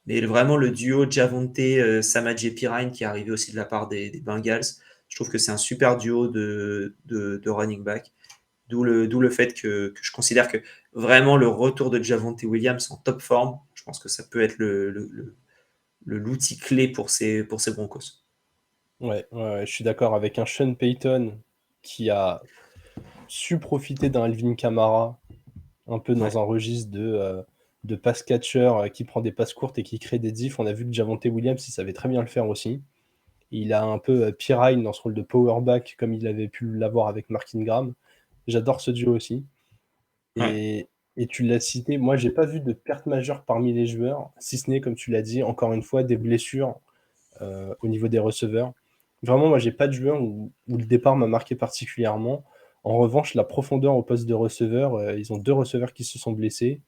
Mais vraiment, le duo Javonte, Samaje Perine, qui est arrivé aussi de la part des Bengals, je trouve que c'est un super duo de running back. D'où le fait que je considère que vraiment le retour de Javonte Williams en top forme, je pense que ça peut être l'outil clé pour ces Broncos. Ouais, je suis d'accord avec un Sean Payton qui a su profiter d'un Alvin Kamara un peu dans Ouais. un registre de pass catcher qui prend des passes courtes et qui crée des diffs. On a vu que Javonte Williams, il savait très bien le faire aussi. Il a un peu Pirine dans ce rôle de powerback comme il avait pu l'avoir avec Mark Ingram. J'adore ce duo aussi. Ouais. Et tu l'as cité, moi j'ai pas vu de perte majeure parmi les joueurs, si ce n'est, comme tu l'as dit, encore une fois, des blessures au niveau des receveurs. Vraiment, moi j'ai pas de joueur où le départ m'a marqué particulièrement. En revanche, la profondeur au poste de receveur, ils ont 2 receveurs qui se sont blessés.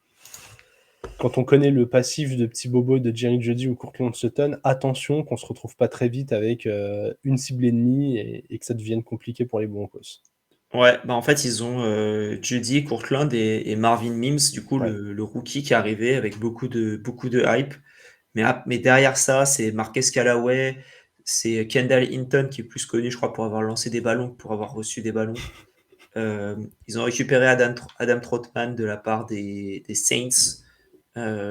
Quand on connaît le passif de petit bobo de Jerry Jeudy ou Courtland Sutton, attention qu'on se retrouve pas très vite avec une cible ennemie et que ça devienne compliqué pour les Broncos. Ouais, en fait, ils ont Judy, Courtland et Marvin Mims, du coup, Ouais. le rookie qui est arrivé avec beaucoup de hype. Mais derrière ça, c'est Marquez Callaway, c'est Kendall Hinton qui est plus connu, je crois, pour avoir lancé des ballons que pour avoir reçu des ballons. Ils ont récupéré Adam Trautman de la part des Saints,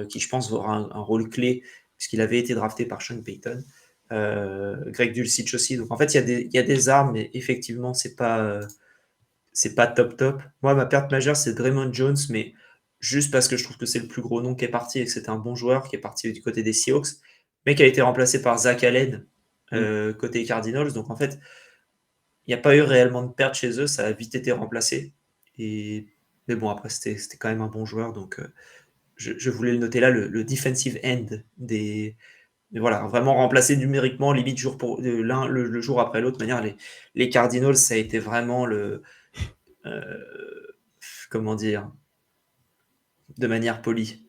qui, je pense, aura un rôle clé, puisqu'il avait été drafté par Sean Payton. Greg Dulcich aussi. Donc, en fait, il y a des armes, mais effectivement, c'est pas top top. Moi, ma perte majeure, c'est Draymond Jones, mais juste parce que je trouve que c'est le plus gros nom qui est parti et que c'était un bon joueur qui est parti du côté des Seahawks, mais qui a été remplacé par Zach Allen côté Cardinals. Donc en fait, il n'y a pas eu réellement de perte chez eux, ça a vite été remplacé. Mais bon, après, c'était quand même un bon joueur, donc je voulais le noter là, le defensive end mais voilà, vraiment remplacé numériquement, limite jour pour l'un le jour après l'autre. De manière, les Cardinals, ça a été vraiment euh, comment dire, de manière polie.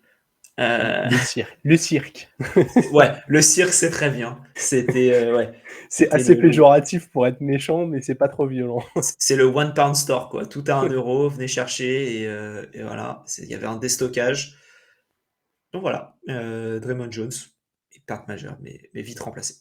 Euh, Le cirque. Le cirque. ouais, le cirque, c'est très bien. Ouais, C'est c'était assez péjoratif pour être méchant, mais c'est pas trop violent. c'est le one pound store, quoi. Tout à 1 euro, venez chercher et voilà. Il y avait un déstockage. Donc voilà, Draymond Jones, perte majeure, mais vite remplacé.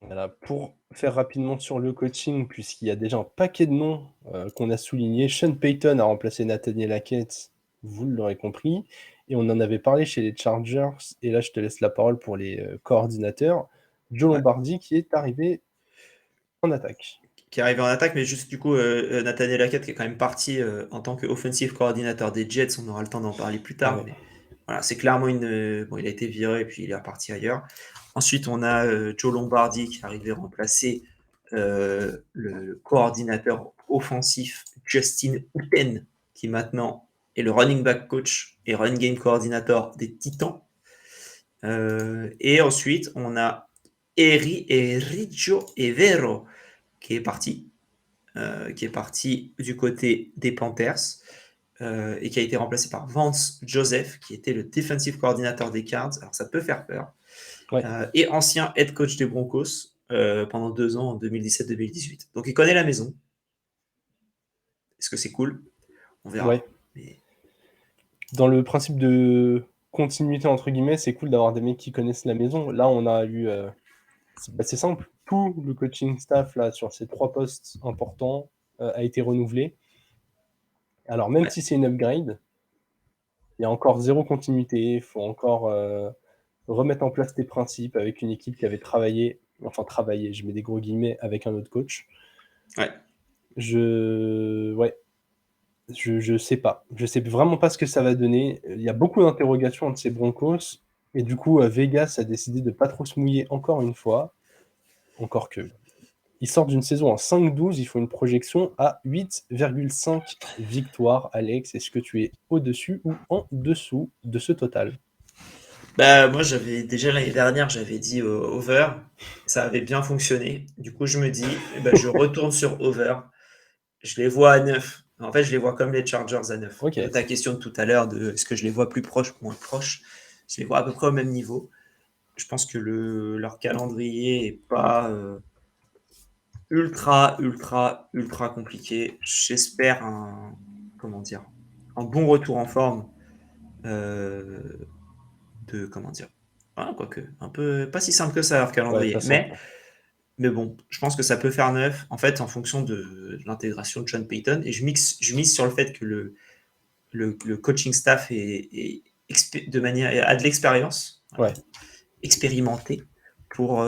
Voilà, pour faire rapidement sur le coaching, puisqu'il y a déjà un paquet de noms qu'on a soulignés, Sean Payton a remplacé Nathaniel Hackett, vous l'aurez compris, et on en avait parlé chez les Chargers, et là je te laisse la parole pour les coordinateurs, Joe Ouais. Lombardi qui est arrivé en attaque. Qui est arrivé en attaque, mais juste du coup, Nathaniel Hackett qui est quand même parti en tant qu'offensive coordinateur des Jets, on aura le temps d'en parler plus tard, Ouais. mais voilà, c'est clairement bon, il a été viré et puis il est reparti ailleurs. Ensuite, on a Joe Lombardi qui est arrivé remplacer le coordinateur offensif Justin Uten, qui maintenant est le running back coach et run game coordinator des Titans. Et ensuite, on a Eriggio Evero qui est parti du côté des Panthers et qui a été remplacé par Vance Joseph, qui était le defensive coordinator des Cards. Alors ça peut faire peur. Ouais. Et ancien head coach des Broncos pendant 2 ans, en 2017-2018. Donc il connaît la maison. Est-ce que c'est cool? On verra. Ouais. Mais... Dans le principe de continuité, entre guillemets, c'est cool d'avoir des mecs qui connaissent la maison. Là, on a eu... c'est simple, tout le coaching staff là, sur ces 3 postes importants a été renouvelé. Alors même si c'est une upgrade, il y a encore 0 continuité, il faut encore remettre en place tes principes avec une équipe qui avait travaillé, je mets des gros guillemets, avec un autre coach. Ouais. Je sais pas. Je sais vraiment pas ce que ça va donner. Il y a beaucoup d'interrogations entre ces Broncos. Et du coup, Vegas a décidé de pas trop se mouiller encore une fois. Encore que. Ils sortent d'une saison en 5-12. Il faut une projection à 8,5 victoires. Alex, est-ce que tu es au-dessus ou en dessous de ce total? Moi, j'avais déjà l'année dernière, j'avais dit over. Ça avait bien fonctionné. Du coup, je me dis, je retourne sur over. Je les vois à 9. En fait, je les vois comme les Chargers à 9. Ok. Ta question de tout à l'heure de est-ce que je les vois plus proches ou moins proches, je les vois à peu près au même niveau. Je pense que leur calendrier est pas ultra, ultra, ultra compliqué. J'espère comment dire, un bon retour en forme comment dire, quoique, un peu pas si simple que ça leur Ouais, calendrier. pas simple. Mais bon, je pense que ça peut faire neuf, en fait, en fonction de l'intégration de Sean Payton. Et je mise sur le fait que le coaching staff a de l'expérience, Ouais. expérimenté, pour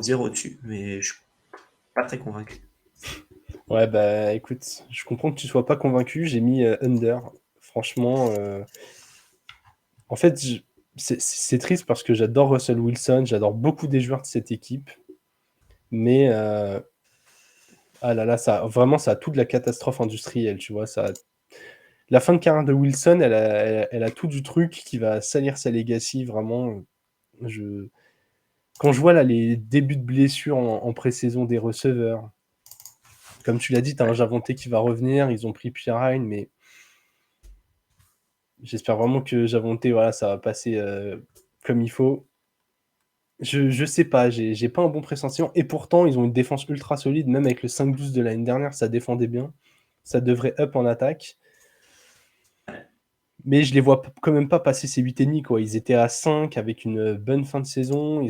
dire au-dessus. Mais je suis pas très convaincu. Ouais, bah écoute, je comprends que tu sois pas convaincu. J'ai mis under. Franchement, en fait, c'est triste parce que j'adore Russell Wilson, j'adore beaucoup des joueurs de cette équipe. Mais ah là là, ça a tout de la catastrophe industrielle, tu vois. La fin de carrière de Wilson, elle a tout du truc qui va salir sa legacy, vraiment. Quand je vois là les débuts de blessures en pré-saison des receveurs, comme tu l'as dit, tu as un Javonte qui va revenir, ils ont pris Pirine, mais j'espère vraiment que Javonte, voilà, ça va passer comme il faut. Je sais pas, j'ai pas un bon pressentiment. Et pourtant, ils ont une défense ultra solide, même avec le 5-12 de l'année dernière, ça défendait bien. Ça devrait up en attaque. Mais je les vois quand même pas passer ces 8,5, quoi. Ils étaient à 5 avec une bonne fin de saison.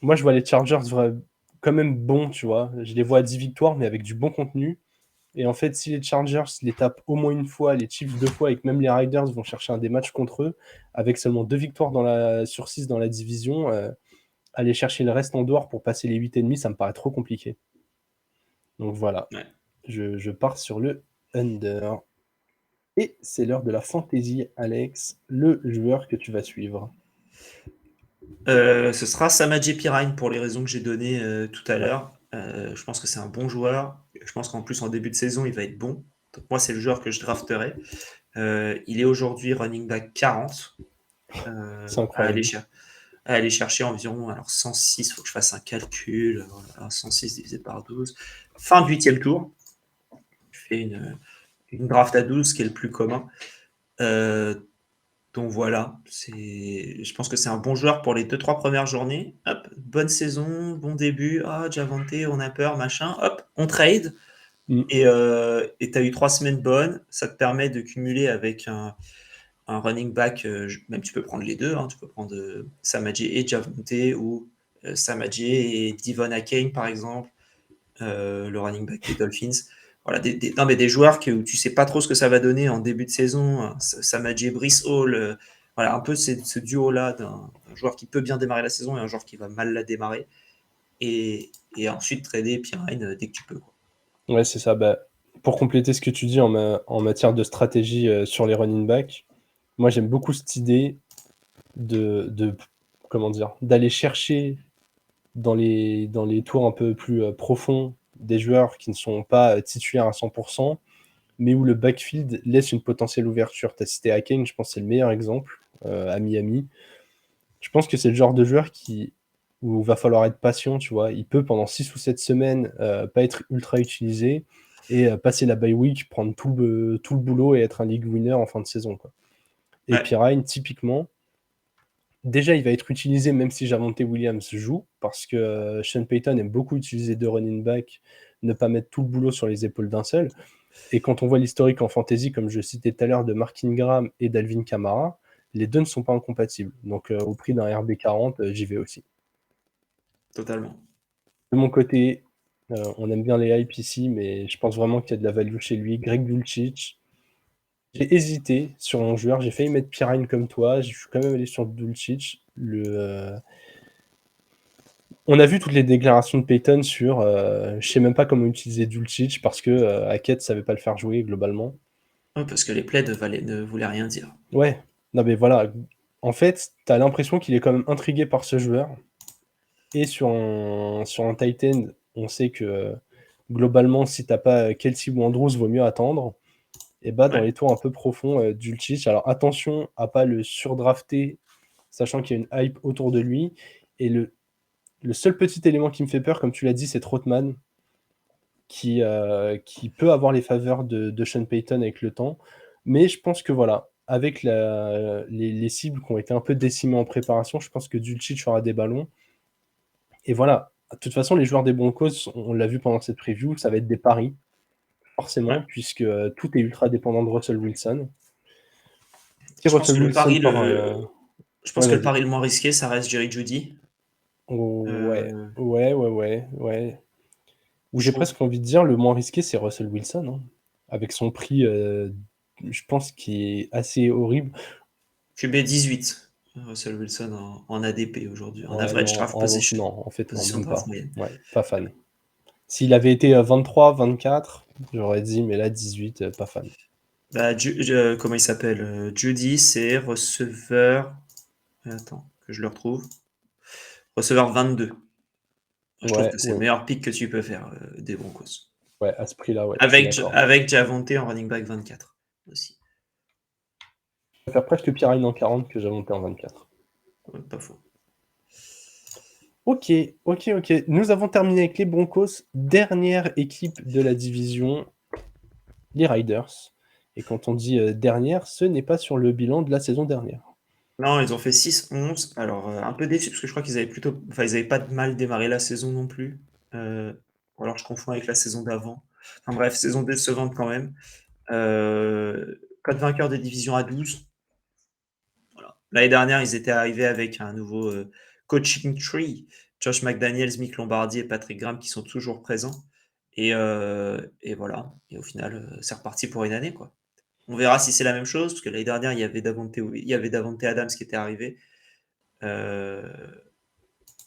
Moi, je vois les Chargers quand même bons, tu vois. Je les vois à 10 victoires, mais avec du bon contenu. Et en fait, si les Chargers les tapent au moins une fois, les Chiefs 2 fois, et que même les Riders vont chercher un des matchs contre eux, avec seulement 2 victoires sur 6 dans la division, aller chercher le reste en dehors pour passer les 8,5, ça me paraît trop compliqué. Donc voilà, Ouais. je pars sur le under. Et c'est l'heure de la fantasy, Alex, le joueur que tu vas suivre. Ce sera Samaje Perine pour les raisons que j'ai données tout à l'heure. Je pense que c'est un bon joueur. Je pense qu'en plus, en début de saison, il va être bon. Donc, moi, c'est le joueur que je drafterai. Il est aujourd'hui running back 40. C'est À incroyable. aller chercher environ 106, il faut que je fasse un calcul. Voilà, 106 divisé par 12. Fin du 8e tour. Je fais une draft à 12, qui est le plus commun. Donc voilà, je pense que c'est un bon joueur pour les 2-3 premières journées. Hop, bonne saison, bon début. Ah, Javonte, on a peur, machin. Hop, on trade. Mm. Et tu as eu 3 semaines bonnes. Ça te permet de cumuler avec un running back. Même tu peux prendre les deux. Hein, tu peux prendre Samaje et Javonte ou Samaje et Devon Achane, par exemple. Le running back des Dolphins. Voilà, non, mais des joueurs où tu sais pas trop ce que ça va donner en début de saison. Samaje, Brice Hall, voilà, un peu ce duo-là d'un joueur qui peut bien démarrer la saison et un joueur qui va mal la démarrer. Et ensuite trader Pirine dès que tu peux. Quoi. Ouais, c'est ça. Bah, pour compléter ce que tu dis en matière de stratégie sur les running backs, moi j'aime beaucoup cette idée de comment dire, d'aller chercher dans les tours un peu plus profonds des joueurs qui ne sont pas titulaires à 100%, mais où le backfield laisse une potentielle ouverture. Tu as cité Haken, je pense que c'est le meilleur exemple à Miami. Je pense que c'est le genre de joueur où il va falloir être patient, tu vois. Il peut, pendant 6 ou 7 semaines, pas être ultra utilisé et passer la bye week, prendre tout le boulot et être un league winner en fin de saison, quoi. Et Ouais. Pirine, typiquement, déjà, il va être utilisé même si Javonte Williams joue, parce que Sean Payton aime beaucoup utiliser deux running backs, ne pas mettre tout le boulot sur les épaules d'un seul. Et quand on voit l'historique en fantasy, comme je citais tout à l'heure, de Mark Ingram et d'Alvin Kamara, les deux ne sont pas incompatibles. Donc, au prix d'un RB40, j'y vais aussi. Totalement. De mon côté, on aime bien les hype ici, mais je pense vraiment qu'il y a de la value chez lui. Greg Dulcich. J'ai hésité sur un joueur, j'ai failli mettre Pirine comme toi, je suis quand même allé sur Dulcich. On a vu toutes les déclarations de Payton sur je sais même pas comment utiliser Dulcich parce que Hackett savait pas le faire jouer globalement. Ouais, parce que les plaids ne voulaient rien dire. Ouais, non mais voilà. En fait, t'as l'impression qu'il est quand même intrigué par ce joueur. Et sur un tight end, on sait que globalement, si t'as pas Kelsey ou Andrews, vaut mieux attendre. Et bah, dans Ouais. les tours un peu profonds, Dulcich. Alors attention à pas le surdrafter, sachant qu'il y a une hype autour de lui. Et le seul petit élément qui me fait peur, comme tu l'as dit, c'est Trotman, qui peut avoir les faveurs de Sean Payton avec le temps. Mais je pense que voilà, avec les cibles qui ont été un peu décimées en préparation, je pense que Dulcich aura des ballons. Et voilà. De toute façon, les joueurs des Broncos, on l'a vu pendant cette preview, ça va être des paris, forcément, Ouais. puisque tout est ultra dépendant de Russell Wilson. Si Je pense Russell que le Wilson pari, part... je pense Ouais, que le vas-y. pari le moins risqué, ça reste Jerry Jeudy. Ouais, Euh, ouais. Ou je j'ai trouve presque envie de dire, le moins risqué, c'est Russell Wilson, hein. Avec son prix, je pense, qui est assez horrible. QB 18, Russell Wilson en ADP aujourd'hui, en Ouais, average non, draft position. non, en fait, non, Position de même draft pas. moyenne. Ouais, pas fan. S'il avait été 23, 24, j'aurais dit, mais là, 18, pas fan. Bah, comment il s'appelle? Jeudy, c'est receveur. Attends, que je le retrouve. Receveur 22. Je trouve Ouais, que c'est le ouais, meilleur pick que tu peux faire des Broncos. ouais, à ce prix-là, ouais, je suis d'accord. Avec Javonte en running back 24 aussi. Je préfère presque Pirine en 40 que Javonte en 24. Ouais, pas faux. Ok. Nous avons terminé avec les Broncos, dernière équipe de la division, les Riders. Et quand on dit dernière, ce n'est pas sur le bilan de la saison dernière. Non, ils ont fait 6-11. Alors, un peu déçu parce que je crois qu'ils avaient plutôt. Enfin, ils avaient pas mal démarré la saison non plus. Ou alors je confonds avec la saison d'avant. Enfin bref, saison décevante quand même. Code vainqueur des divisions à 12. Voilà. L'année dernière, ils étaient arrivés avec un nouveau coaching tree. Josh McDaniels, Mick Lombardi et Patrick Graham qui sont toujours présents. Et voilà. Et au final, c'est reparti pour une année, quoi. On verra si c'est la même chose, parce que l'année dernière, il y avait Davante Adams qui était arrivé. Euh,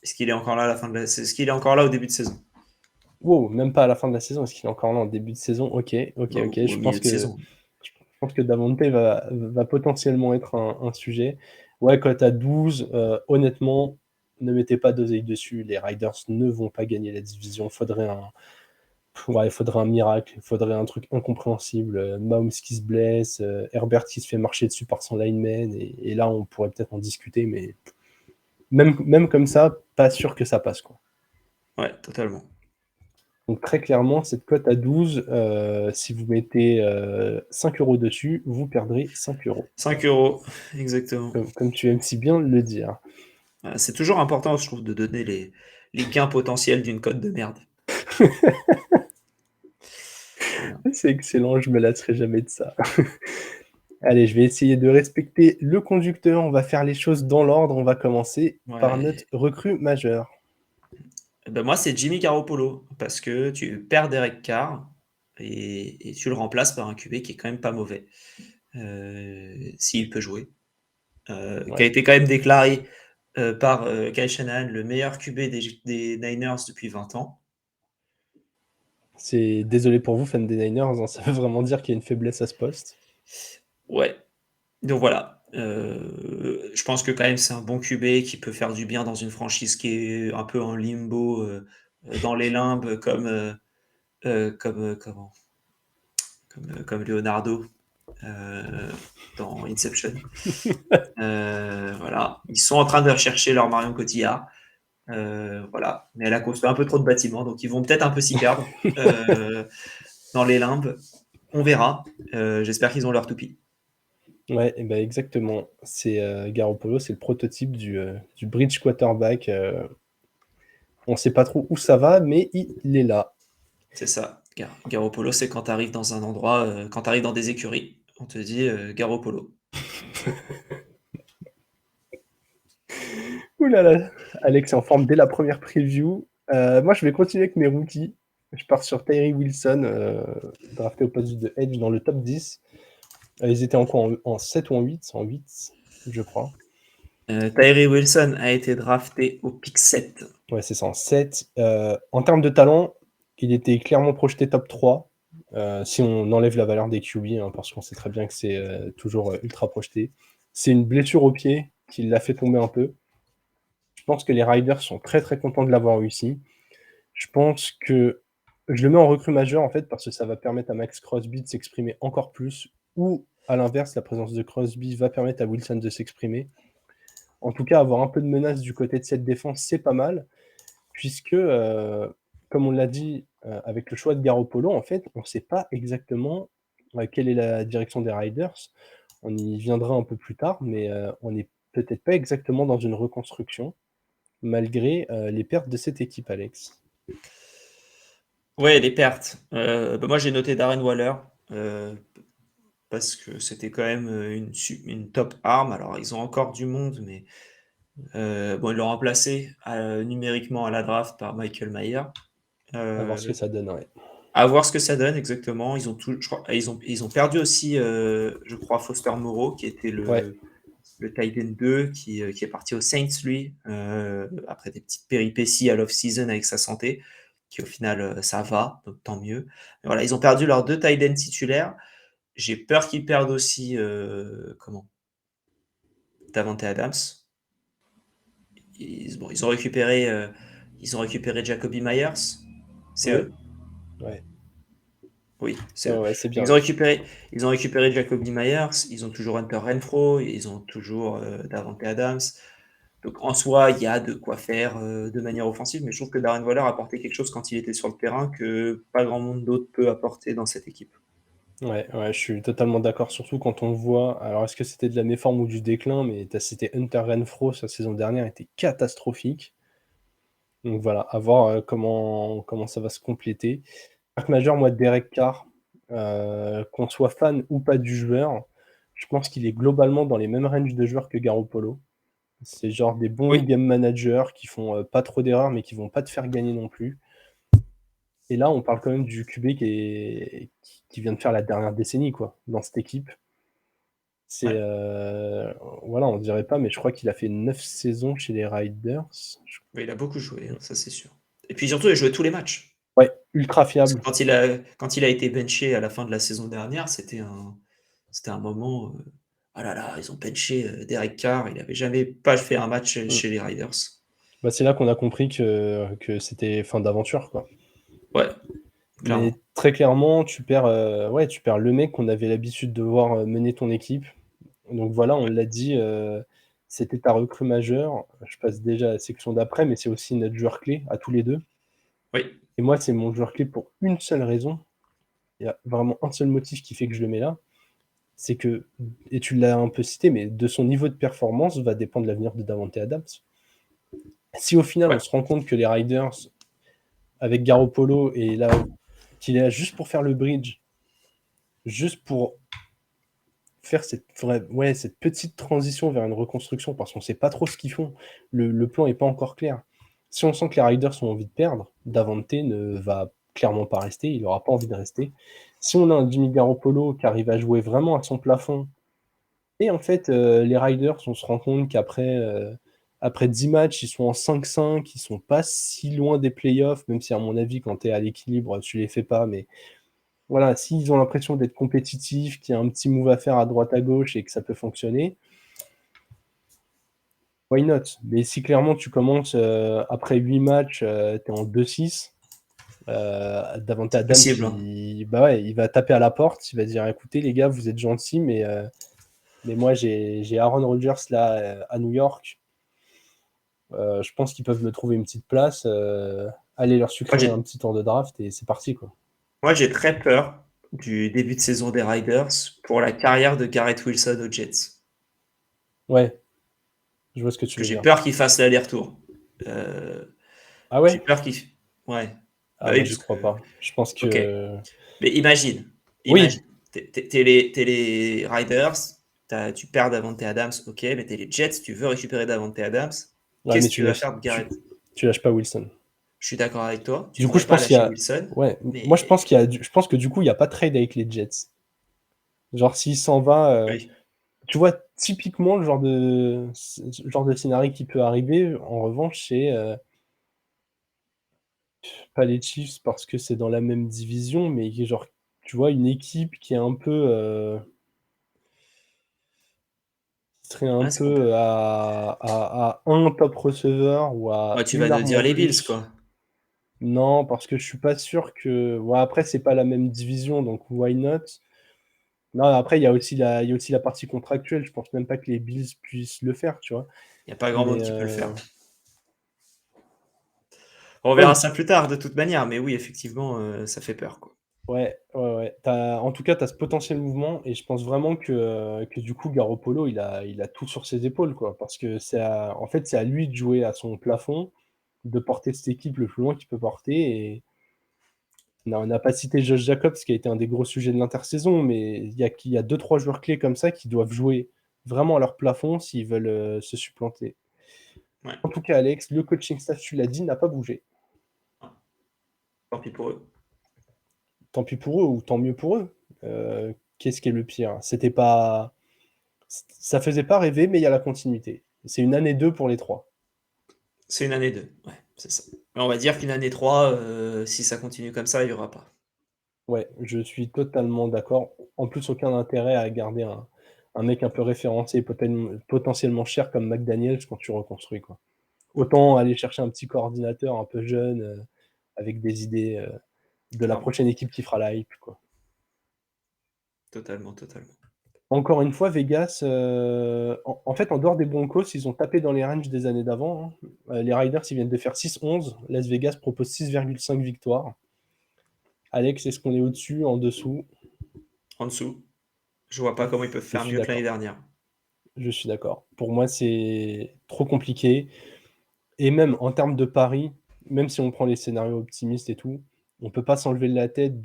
Est-ce qu'il est encore là à la fin de la... Est-ce qu'il est encore là au début de saison? Wow, même pas à la fin de la saison, est-ce qu'il est encore là en début de saison? Ok. Au milieu de saison. Je pense que Davante va potentiellement être un sujet. Ouais, quand tu as 12, honnêtement, ne mettez pas d'oseille dessus. Les Riders ne vont pas gagner la division. Faudrait un miracle, il faudrait un truc incompréhensible. Mahomes qui se blesse, Herbert qui se fait marcher dessus par son lineman, et là, on pourrait peut-être en discuter, mais même comme ça, pas sûr que ça passe, quoi. Ouais, totalement. Donc très clairement, cette cote à 12, si vous mettez 5 € dessus, vous perdrez 5 €, 5 €, exactement. comme tu aimes si bien le dire. C'est toujours important, je trouve, de donner les gains potentiels d'une cote de merde. Voilà. C'est excellent, je me lasserai jamais de ça. Allez, je vais essayer de respecter le conducteur, on va faire les choses dans l'ordre, on va commencer par notre Ouais. recrue majeure. Ben moi, c'est Jimmy Garoppolo, parce que tu perds Derek Carr et tu le remplaces par un QB qui est quand même pas mauvais, s'il peut jouer. Qui a Ouais. été quand même déclaré par Kyle Shanahan le meilleur QB des Niners depuis 20 ans. C'est désolé pour vous, fans des Niners, hein, ça veut vraiment dire qu'il y a une faiblesse à ce poste. Ouais, donc voilà. Je pense que quand même c'est un bon QB qui peut faire du bien dans une franchise qui est un peu en limbo, dans les limbes, comme Leonardo dans Inception. Voilà. Ils sont en train de rechercher leur Marion Cotillard. Voilà. Mais elle a construit un peu trop de bâtiments, donc ils vont peut-être un peu s'y perdre dans les limbes. On verra. J'espère qu'ils ont leur toupie. Ouais, et ben exactement. C'est Garoppolo, c'est le prototype du bridge quarterback. On sait pas trop où ça va, mais il est là. C'est ça. Garoppolo, c'est quand tu arrives dans un endroit, quand tu arrives dans des écuries, on te dit Garoppolo. Ouh là là, Alex est en forme dès la première preview. Moi, je vais continuer avec mes rookies. Je pars sur Tyree Wilson, drafté au poste de Edge dans le top 10. Ils étaient en quoi, en 7 ou en 8? En 8, je crois. Tyree Wilson a été drafté au pick 7. Ouais, c'est ça, en 7. En termes de talent, il était clairement projeté top 3. Si on enlève la valeur des QB, hein, parce qu'on sait très bien que c'est toujours ultra projeté. C'est une blessure au pied qui l'a fait tomber un peu. Je pense que les Riders sont très très contents de l'avoir réussi. Je pense que je le mets en recrue majeure en fait parce que ça va permettre à Max Crosby de s'exprimer encore plus, ou à l'inverse, la présence de Crosby va permettre à Wilson de s'exprimer. En tout cas, avoir un peu de menace du côté de cette défense, c'est pas mal, puisque, comme on l'a dit, avec le choix de Garoppolo, en fait, on ne sait pas exactement quelle est la direction des Riders. On y viendra un peu plus tard, mais on n'est peut-être pas exactement dans une reconstruction, malgré les pertes de cette équipe, Alex. Ouais, les pertes. Moi, j'ai noté Darren Waller, parce que c'était quand même une top arme. Alors, ils ont encore du monde, mais bon, ils l'ont remplacé numériquement à la draft par Michael Mayer. À voir ce que Euh, ça donne, ouais. À voir ce que ça donne exactement. Je crois, ils ont perdu aussi, je crois, Foster Moreau, qui était Ouais, le tight end 2, qui est parti aux Saints, lui, après des petites péripéties à l'off-season avec sa santé, qui au final, ça va, donc tant mieux. Mais voilà, ils ont perdu leurs 2 tight ends titulaires. J'ai peur qu'ils perdent aussi, Davante Adams. Bon, ils ont récupéré Jacoby Myers. C'est oui, eux? ouais. Oui, c'est Ouais, eux. ouais, c'est bien. Ils ont récupéré Jacoby Myers, ils ont toujours Hunter Renfro, ils ont toujours Davante Adams. Donc en soi, il y a de quoi faire de manière offensive, mais je trouve que Darren Waller a apporté quelque chose quand il était sur le terrain que pas grand monde d'autre peut apporter dans cette équipe. Ouais, ouais, je suis totalement d'accord, surtout quand on voit. Alors, est-ce que c'était de la méforme ou du déclin? Mais tu as cité Hunter Renfro, sa saison dernière était catastrophique. Donc voilà, à voir comment ça va se compléter. Marque majeure, moi, Derek Carr, qu'on soit fan ou pas du joueur, je pense qu'il est globalement dans les mêmes ranges de joueurs que Garoppolo. C'est genre des bons Oui, game managers qui font pas trop d'erreurs, mais qui vont pas te faire gagner non plus. Et là, on parle quand même du QB qui vient de faire la dernière décennie, quoi, dans cette équipe. C'est, ouais. voilà, on dirait pas, mais je crois qu'il a fait 9 saisons chez les Riders. Mais il a beaucoup joué, hein, ça c'est sûr. Et puis surtout, il a joué tous les matchs. Ouais, ultra Parce que fiable. quand il a été benché à la fin de la saison dernière, c'était un moment. Ah là là, ils ont benché Derek Carr, il n'avait jamais pas fait un match Mmh. chez les Riders. Bah, c'est là qu'on a compris que c'était fin d'aventure, quoi. Ouais, Mais clairement. très clairement, ouais, tu perds le mec qu'on avait l'habitude de voir, mener ton équipe. Donc voilà, on l'a dit, c'était ta recrue majeure. Je passe déjà à la section d'après, mais c'est aussi notre joueur clé à tous les 2. Oui, Et moi, c'est mon joueur clé pour une seule raison. Il y a vraiment un seul motif qui fait que je le mets là, c'est que, et tu l'as un peu cité, mais de son niveau de performance va dépendre l'avenir de Davante Adams. Si au final, on ouais, se rend compte que les Riders, avec Garoppolo, et là, qu'il est là juste pour faire le bridge, juste pour faire cette petite transition vers une reconstruction, parce qu'on sait pas trop ce qu'ils font. Le plan est pas encore clair. Si on sent que les Riders ont envie de perdre, Davante ne va clairement pas rester, il aura pas envie de rester. Si on a un Jimmy Garoppolo qui arrive à jouer vraiment à son plafond, et en fait, les Riders, on se rend compte après 10 matchs, ils sont en 5-5, ils sont pas si loin des playoffs, même si à mon avis, quand tu es à l'équilibre, tu les fais pas, mais voilà, s'ils ont l'impression d'être compétitifs, qu'il y a un petit move à faire à droite à gauche et que ça peut fonctionner, why not? Mais si clairement tu commences après 8 matchs, tu es en 2-6, Davante c'est Adams, possible, hein. bah ouais, il va taper à la porte, il va dire écoutez les gars, vous êtes gentils, mais moi j'ai Aaron Rodgers là à New York. Je pense qu'ils peuvent me trouver une petite place, aller leur Moi, sucrer un j'ai petit tour de draft et c'est parti, quoi. moi, j'ai très peur du début de saison des Riders pour la carrière de Garrett Wilson aux Jets. Ouais, je vois ce que Parce tu que veux j'ai dire. peur qu'il fasse l'aller-retour. Euh, Ah j'ai ouais? peur qu'il. Ouais. Bah Ah oui, moi j'y parce crois que. pas. Je pense Ok. que Mais imagine, oui, imagine, t'es les Riders, tu perds Davante Adams, ok, mais t'es les Jets, tu veux récupérer Davante Adams, ouais, mais qu'est-ce que tu vas faire de tu Garrett? tu lâches pas Wilson. Je suis d'accord avec toi, tu Du coup, devrais je pas pense qu'il y lâcher a Wilson, ouais, moi je pense mais je pense que du coup, il y a pas de trade avec les Jets. Genre s'il s'en va, oui. tu vois typiquement le genre de scénario qui peut arriver en revanche, c'est, pas les Chiefs parce que c'est dans la même division, mais genre, tu vois, une équipe qui est un peu, serait un Ouais, c'est peu à un top receveur ou ouais, à tu vas une nous arme dire en les Bills, plus. quoi. Non, parce que je suis pas sûr que ouais, après, c'est pas la même division, donc why not? Non, après, il y a aussi la partie contractuelle. Je pense même pas que les Bills puissent le faire, tu vois? Il n'y a pas grand Mais monde qui peut le faire. On ouais, verra ça plus tard, de toute manière, mais oui, effectivement, ça fait peur, quoi. Ouais, ouais, ouais. En tout cas, tu as ce potentiel mouvement et je pense vraiment que du coup, Garoppolo, il a tout sur ses épaules, quoi. Parce que en fait, c'est à lui de jouer à son plafond, de porter cette équipe le plus loin qu'il peut porter. Et on n'a pas cité Josh Jacobs, qui a été un des gros sujets de l'intersaison, mais il y a 2-3 joueurs clés comme ça qui doivent jouer vraiment à leur plafond s'ils veulent se supplanter. Ouais, En tout cas, Alex, le coaching staff, tu l'as dit, n'a pas bougé. tant pis pour eux. Tant pis pour eux ou tant mieux pour eux. Qu'est-ce qui est le pire? Ça faisait pas rêver, mais il y a la continuité. C'est une année 2 pour les trois. C'est une année 2, ouais, c'est ça. Mais on va dire qu'une année 3, si ça continue comme ça, il y aura pas. Ouais, je suis totalement d'accord. En plus, aucun intérêt à garder un mec un peu référencé et potentiellement cher comme McDaniels quand tu reconstruis, quoi. Autant aller chercher un petit coordinateur un peu jeune, avec des idées, de la Clairement, prochaine équipe qui fera la hype, quoi. totalement, totalement. Encore une fois, Vegas, en fait, en dehors des Broncos, ils ont tapé dans les ranges des années d'avant, hein. Les Riders, ils viennent de faire 6-11. Las Vegas propose 6,5 victoires. Alex, est-ce qu'on est au-dessus, en dessous? En dessous, je vois pas comment ils peuvent Je faire suis mieux que l'année d'accord. dernière. Je suis d'accord. Pour moi, c'est trop compliqué et même en termes de paris, même si on prend les scénarios optimistes et tout, on peut pas s'enlever de la tête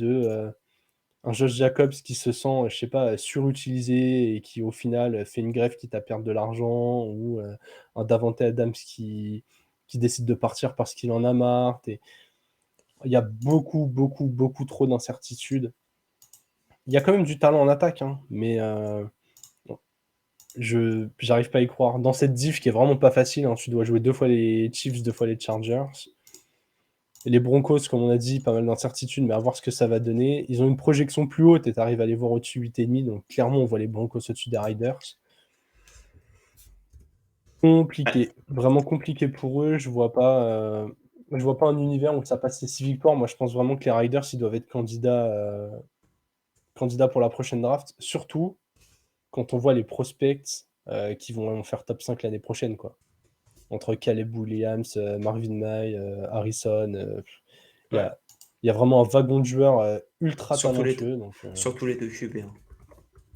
un Josh Jacobs qui se sent, je sais pas, surutilisé et qui, au final, fait une greffe quitte à perdre de l'argent ou un Davante Adams qui décide de partir parce qu'il en a marre. Il y a beaucoup, beaucoup, beaucoup trop d'incertitudes. Il y a quand même du talent en attaque, hein, mais j'arrive pas à y croire. Dans cette diff qui est vraiment pas facile, hein, tu dois jouer 2 fois les Chiefs, 2 fois les Chargers. Et les Broncos, comme on a dit, pas mal d'incertitudes, mais à voir ce que ça va donner. Ils ont une projection plus haute et tu arrives à les voir au-dessus 8,5, donc clairement, on voit les Broncos au-dessus des Riders. Ouais, Compliqué, vraiment compliqué pour eux. Je vois pas un univers où ça passe les 6 victoires. Moi, je pense vraiment que les Riders, ils doivent être candidats pour la prochaine draft, surtout quand on voit les prospects qui vont faire top 5 l'année prochaine, quoi. Entre Caleb Williams, Marvin Maye, Harrison, il y ouais. a il y a vraiment un wagon de joueurs, ultra Surtout les, talentueux, donc surtout les deux QB, hein.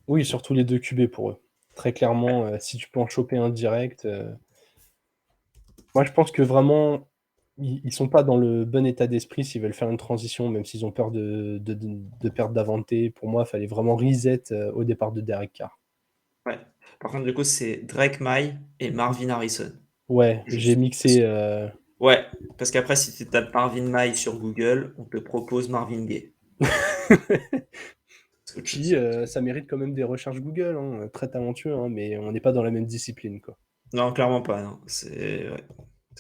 oui, surtout les 2 QB pour eux. Très clairement, si tu peux en choper un direct, moi je pense que vraiment ils sont pas dans le bon état d'esprit s'ils veulent faire une transition, même s'ils ont peur de perdre Davante. Pour moi, il fallait vraiment reset, au départ de Derek Carr. Ouais. Par contre, du coup, c'est Drake May et Marvin Harrison. Ouais, j'ai Juste. mixé, Ouais, parce qu'après, si tu tapes Marvin May sur Google, on te propose Marvin Gaye. C'est autre qui, chose. ça mérite quand même des recherches Google, hein, très talentueux, hein, mais on n'est pas dans la même discipline, quoi. Non, clairement pas, non. C'est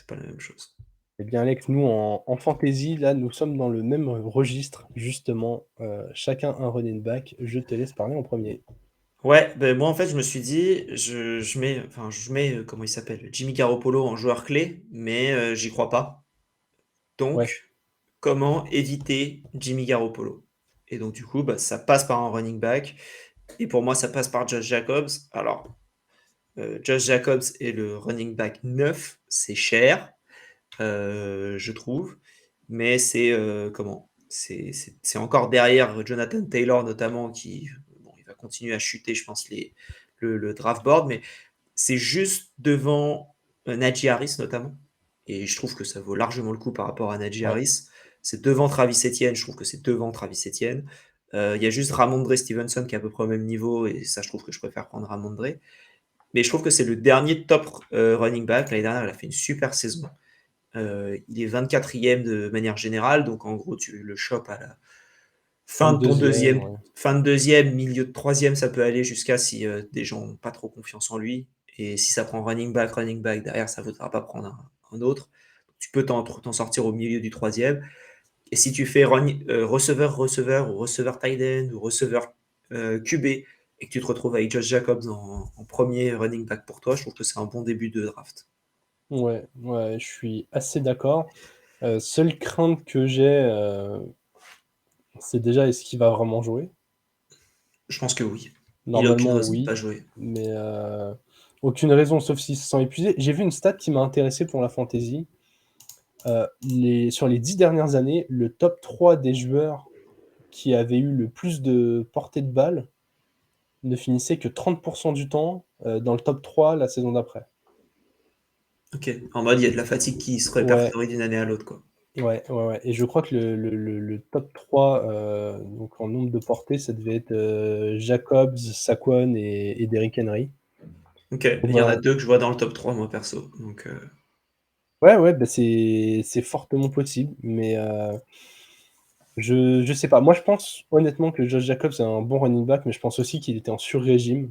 pas la même chose. Eh bien, Alex, nous, en fantasy, là, nous sommes dans le même registre, justement, chacun un running back. Je te laisse parler en premier. Ouais, ben moi en fait je me suis dit, je mets, comment il s'appelle, Jimmy Garoppolo en joueur clé, mais j'y crois pas. Ouais, Donc, comment éviter Jimmy Garoppolo? Et donc du coup, bah, ça passe par un running back. Et pour moi, ça passe par Josh Jacobs. Alors, Josh Jacobs est le running back 9, c'est cher, je trouve. Mais c'est encore derrière Jonathan Taylor notamment qui, bon, il va continuer à chuter, je pense, le draft board, mais c'est juste devant Najee Harris notamment. Et je trouve que ça vaut largement le coup par rapport à Najee ouais. Harris. C'est devant Travis Etienne, je trouve que c'est devant Travis Etienne. Il y a juste Ramondre Stevenson qui est à peu près au même niveau, et ça, je trouve que je préfère prendre Ramondre. Mais je trouve que c'est le dernier top running back. L'année dernière, il a fait une super saison. Il est 24e de manière générale, donc en gros, tu le chopes à la fin Fin de de ton deuxième, deuxième, ouais. fin de deuxième, milieu de troisième, ça peut aller jusqu'à si des gens n'ont pas trop confiance en lui. Et si ça prend running back, derrière, ça ne voudra pas prendre un autre. Tu peux t'en sortir au milieu du troisième. Et si tu fais receveur, ou receveur tight end, ou receveur QB, et que tu te retrouves avec Josh Jacobs en premier running back pour toi, je trouve que c'est un bon début de draft. Ouais, ouais, je suis assez d'accord. Seule crainte que j'ai, c'est déjà est-ce qu'il va vraiment jouer? Je pense que oui. Il n'a aucune Normalement, raison de ne pas oui, jouer. mais aucune raison sauf s'il se sent épuisé. J'ai vu une stat qui m'a intéressé pour la fantasy. Sur les 10 dernières années, le top 3 des joueurs qui avait eu le plus de portées de balles ne finissait que 30% du temps dans le top 3 la saison d'après. Ok. En mode, il y a de la fatigue qui se répertorie d'une année à l'autre, quoi. Ouais. Et je crois que le top 3, donc en nombre de portées, ça devait être Jacobs, Saquon et Derrick Henry. Ok. Il y en a 2 que je vois dans le top 3, moi, perso. Donc, Ouais, bah c'est fortement possible, mais je sais pas. Moi, je pense honnêtement que Josh Jacobs est un bon running back, mais je pense aussi qu'il était en sur-régime.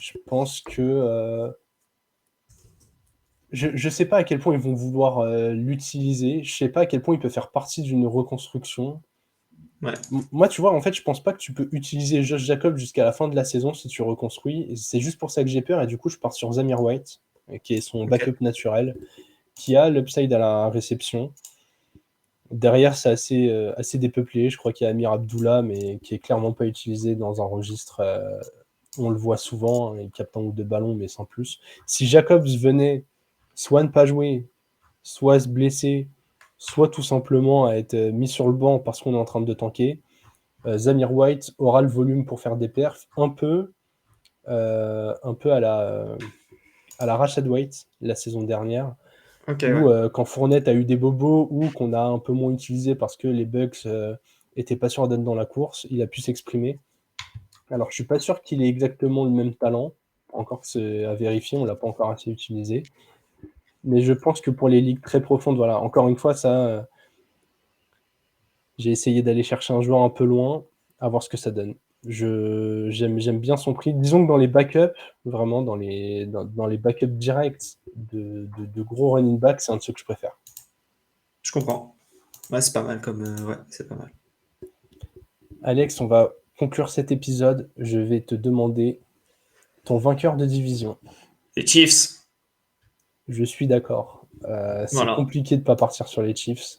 Je pense que je sais pas à quel point ils vont vouloir l'utiliser. Je sais pas à quel point il peut faire partie d'une reconstruction. ouais. Moi, tu vois, en fait, je pense pas que tu peux utiliser Josh Jacobs jusqu'à la fin de la saison si tu reconstruis. Et c'est juste pour ça que j'ai peur. Et du coup, je pars sur Zamir White, qui est son backup naturel, qui a l'upside à la réception. Derrière, c'est assez dépeuplé. Je crois qu'il y a Amir Abdullah, mais qui est clairement pas utilisé dans un registre. On le voit souvent, hein, il capte un ou deux ballons, mais sans plus. Si Jacobs venait soit ne pas jouer, soit se blesser, soit tout simplement à être mis sur le banc parce qu'on est en train de tanker, Zamir White aura le volume pour faire des perfs, un peu à la Rashad White la saison dernière, Ok, où ouais. quand Fournette a eu des bobos ou qu'on a un peu moins utilisé parce que les Bucks étaient pas sûrs d'être dans la course, il a pu s'exprimer. Alors, je suis pas sûr qu'il ait exactement le même talent. Encore que c'est à vérifier, on l'a pas encore assez utilisé. Mais je pense que pour les ligues très profondes, voilà, encore une fois, ça, j'ai essayé d'aller chercher un joueur un peu loin, à voir ce que ça donne. J'aime bien son prix. Disons que dans les backups, vraiment, dans les backups directs de gros running backs, c'est un de ceux que je préfère. Je comprends. Ouais, c'est pas mal comme. Ouais, c'est pas mal. Alex, on va conclure cet épisode. Je vais te demander ton vainqueur de division. Les Chiefs. Je suis d'accord. C'est Voilà, compliqué de ne pas partir sur les Chiefs.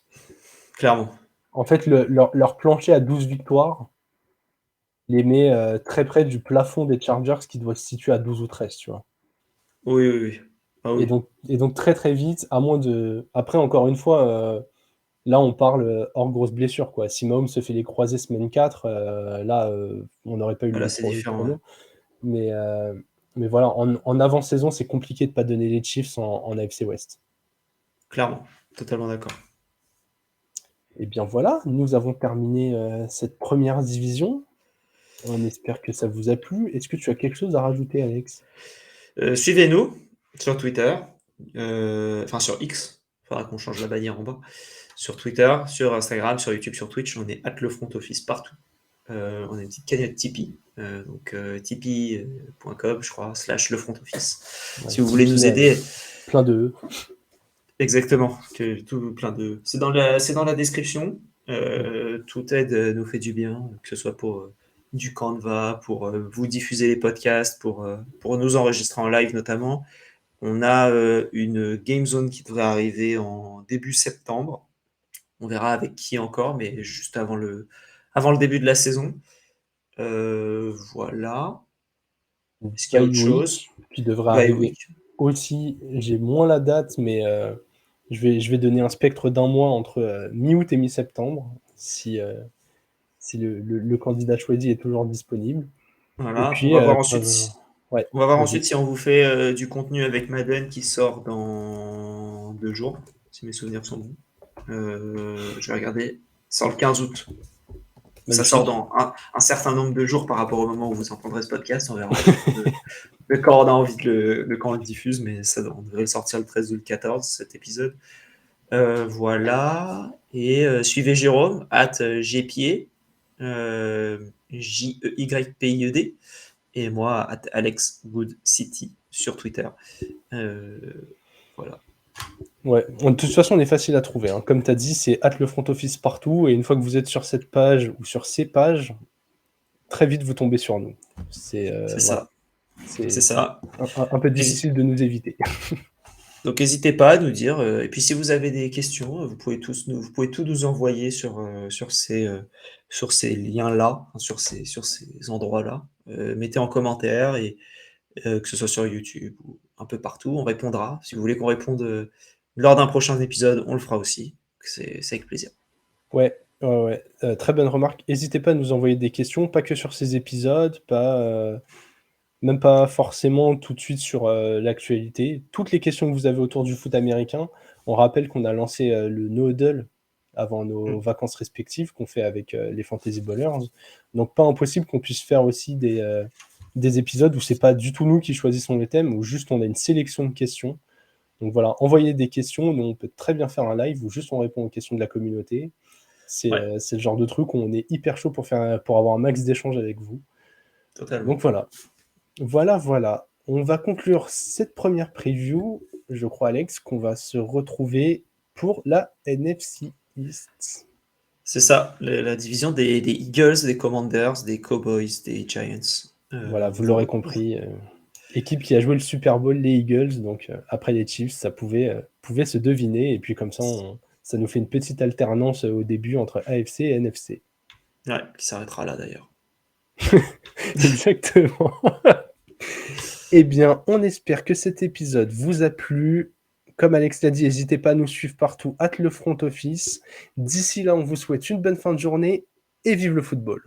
clairement. En fait, leur plancher à 12 victoires les met très près du plafond des Chargers qui doit se situer à 12 ou 13, tu vois. Oui. Ah Et oui. donc très très vite, à moins de... Après, encore une fois, là on parle hors grosse blessure, quoi. Si Mahomes se fait les croisés semaine 4, là, on n'aurait pas eu Voilà, le c'est différent. Ouais. chrono. Mais, euh, mais voilà, en avant-saison, c'est compliqué de ne pas donner les Chiefs en AFC West. Clairement. Totalement d'accord. Et bien voilà, nous avons terminé cette première division. On espère que ça vous a plu. Est-ce que tu as quelque chose à rajouter, Alex? Suivez-nous sur Twitter. Enfin, sur X. Il faudra qu'on change la bannière en bas. Sur Twitter, sur Instagram, sur YouTube, sur Twitch. On est @lefrontoffice partout. On a une petite cagnotte Tipeee. Donc tipeee.com, je crois, /lefrontoffice. Ouais, Si vous voulez nous aider. Plein de E. Exactement, que tout plein de. C'est dans la description. Toute aide nous fait du bien, que ce soit pour du Canva, pour vous diffuser les podcasts, pour nous enregistrer en live notamment. On a une Game Zone qui devrait arriver en début septembre. On verra avec qui encore, mais juste avant le début de la saison. Voilà. Est-ce qu'il y a Bye autre chose? Week qui devrait Bye arriver week. aussi. J'ai moins la date, mais je vais donner un spectre d'un mois entre mi-août et mi-septembre, si le candidat choisi est toujours disponible. Et Voilà. On puis, va voir ensuite. ouais, On va voir vas-y. ensuite si on vous fait du contenu avec Madden qui sort dans 2 jours, si mes souvenirs sont bons. Je vais regarder. Ça sort le 15 août. Ça sort Magnifique. dans un certain nombre de jours par rapport au moment où vous entendrez ce podcast. On verra de quand on a envie de quand on le diffuse, mais on devrait le sortir le 13 ou le 14, cet épisode. Voilà. Et suivez Jérôme, @gpied, JEYPIED, et moi, @AlexGoodCity sur Twitter. Voilà. Ouais. De toute façon, on est facile à trouver, hein. Comme tu as dit, c'est le front office partout. Et une fois que vous êtes sur cette page ou sur ces pages, très vite vous tombez sur nous. C'est C'est voilà. ça. C'est C'est ça. un peu difficile de nous éviter. Donc n'hésitez pas à nous dire. Et puis si vous avez des questions, vous pouvez tout nous envoyer sur ces liens-là, hein, sur ces endroits-là. Mettez en commentaire et que ce soit sur YouTube ou un peu partout, on répondra. Si vous voulez qu'on réponde lors d'un prochain épisode, on le fera aussi. C'est avec plaisir. Ouais. Ouais, très bonne remarque. N'hésitez pas à nous envoyer des questions, pas que sur ces épisodes, même pas forcément tout de suite sur, l'actualité. Toutes les questions que vous avez autour du foot américain. On rappelle qu'on a lancé, le No Huddle avant nos Mmh. vacances respectives qu'on fait avec, les Fantasy Ballers. Donc pas impossible qu'on puisse faire aussi des épisodes où c'est pas du tout nous qui choisissons les thèmes, où juste on a une sélection de questions. Donc voilà, envoyez des questions, nous on peut très bien faire un live où juste on répond aux questions de la communauté. Ouais, C'est le genre de truc où on est hyper chaud pour avoir un max d'échanges avec vous. Donc totalement. voilà. Voilà. On va conclure cette première preview. Je crois, Alex, qu'on va se retrouver pour la NFC East. C'est ça, la division des Eagles, des Commanders, des Cowboys, des Giants. Voilà, vous l'aurez compris. Équipe qui a joué le Super Bowl, les Eagles. Donc après les Chiefs, ça pouvait se deviner. Et puis comme ça, ça nous fait une petite alternance au début entre AFC et NFC. Ouais, qui s'arrêtera là d'ailleurs. Exactement. Eh bien, on espère que cet épisode vous a plu. Comme Alex l'a dit, n'hésitez pas à nous suivre partout, @ le front office. D'ici là, on vous souhaite une bonne fin de journée et vive le football.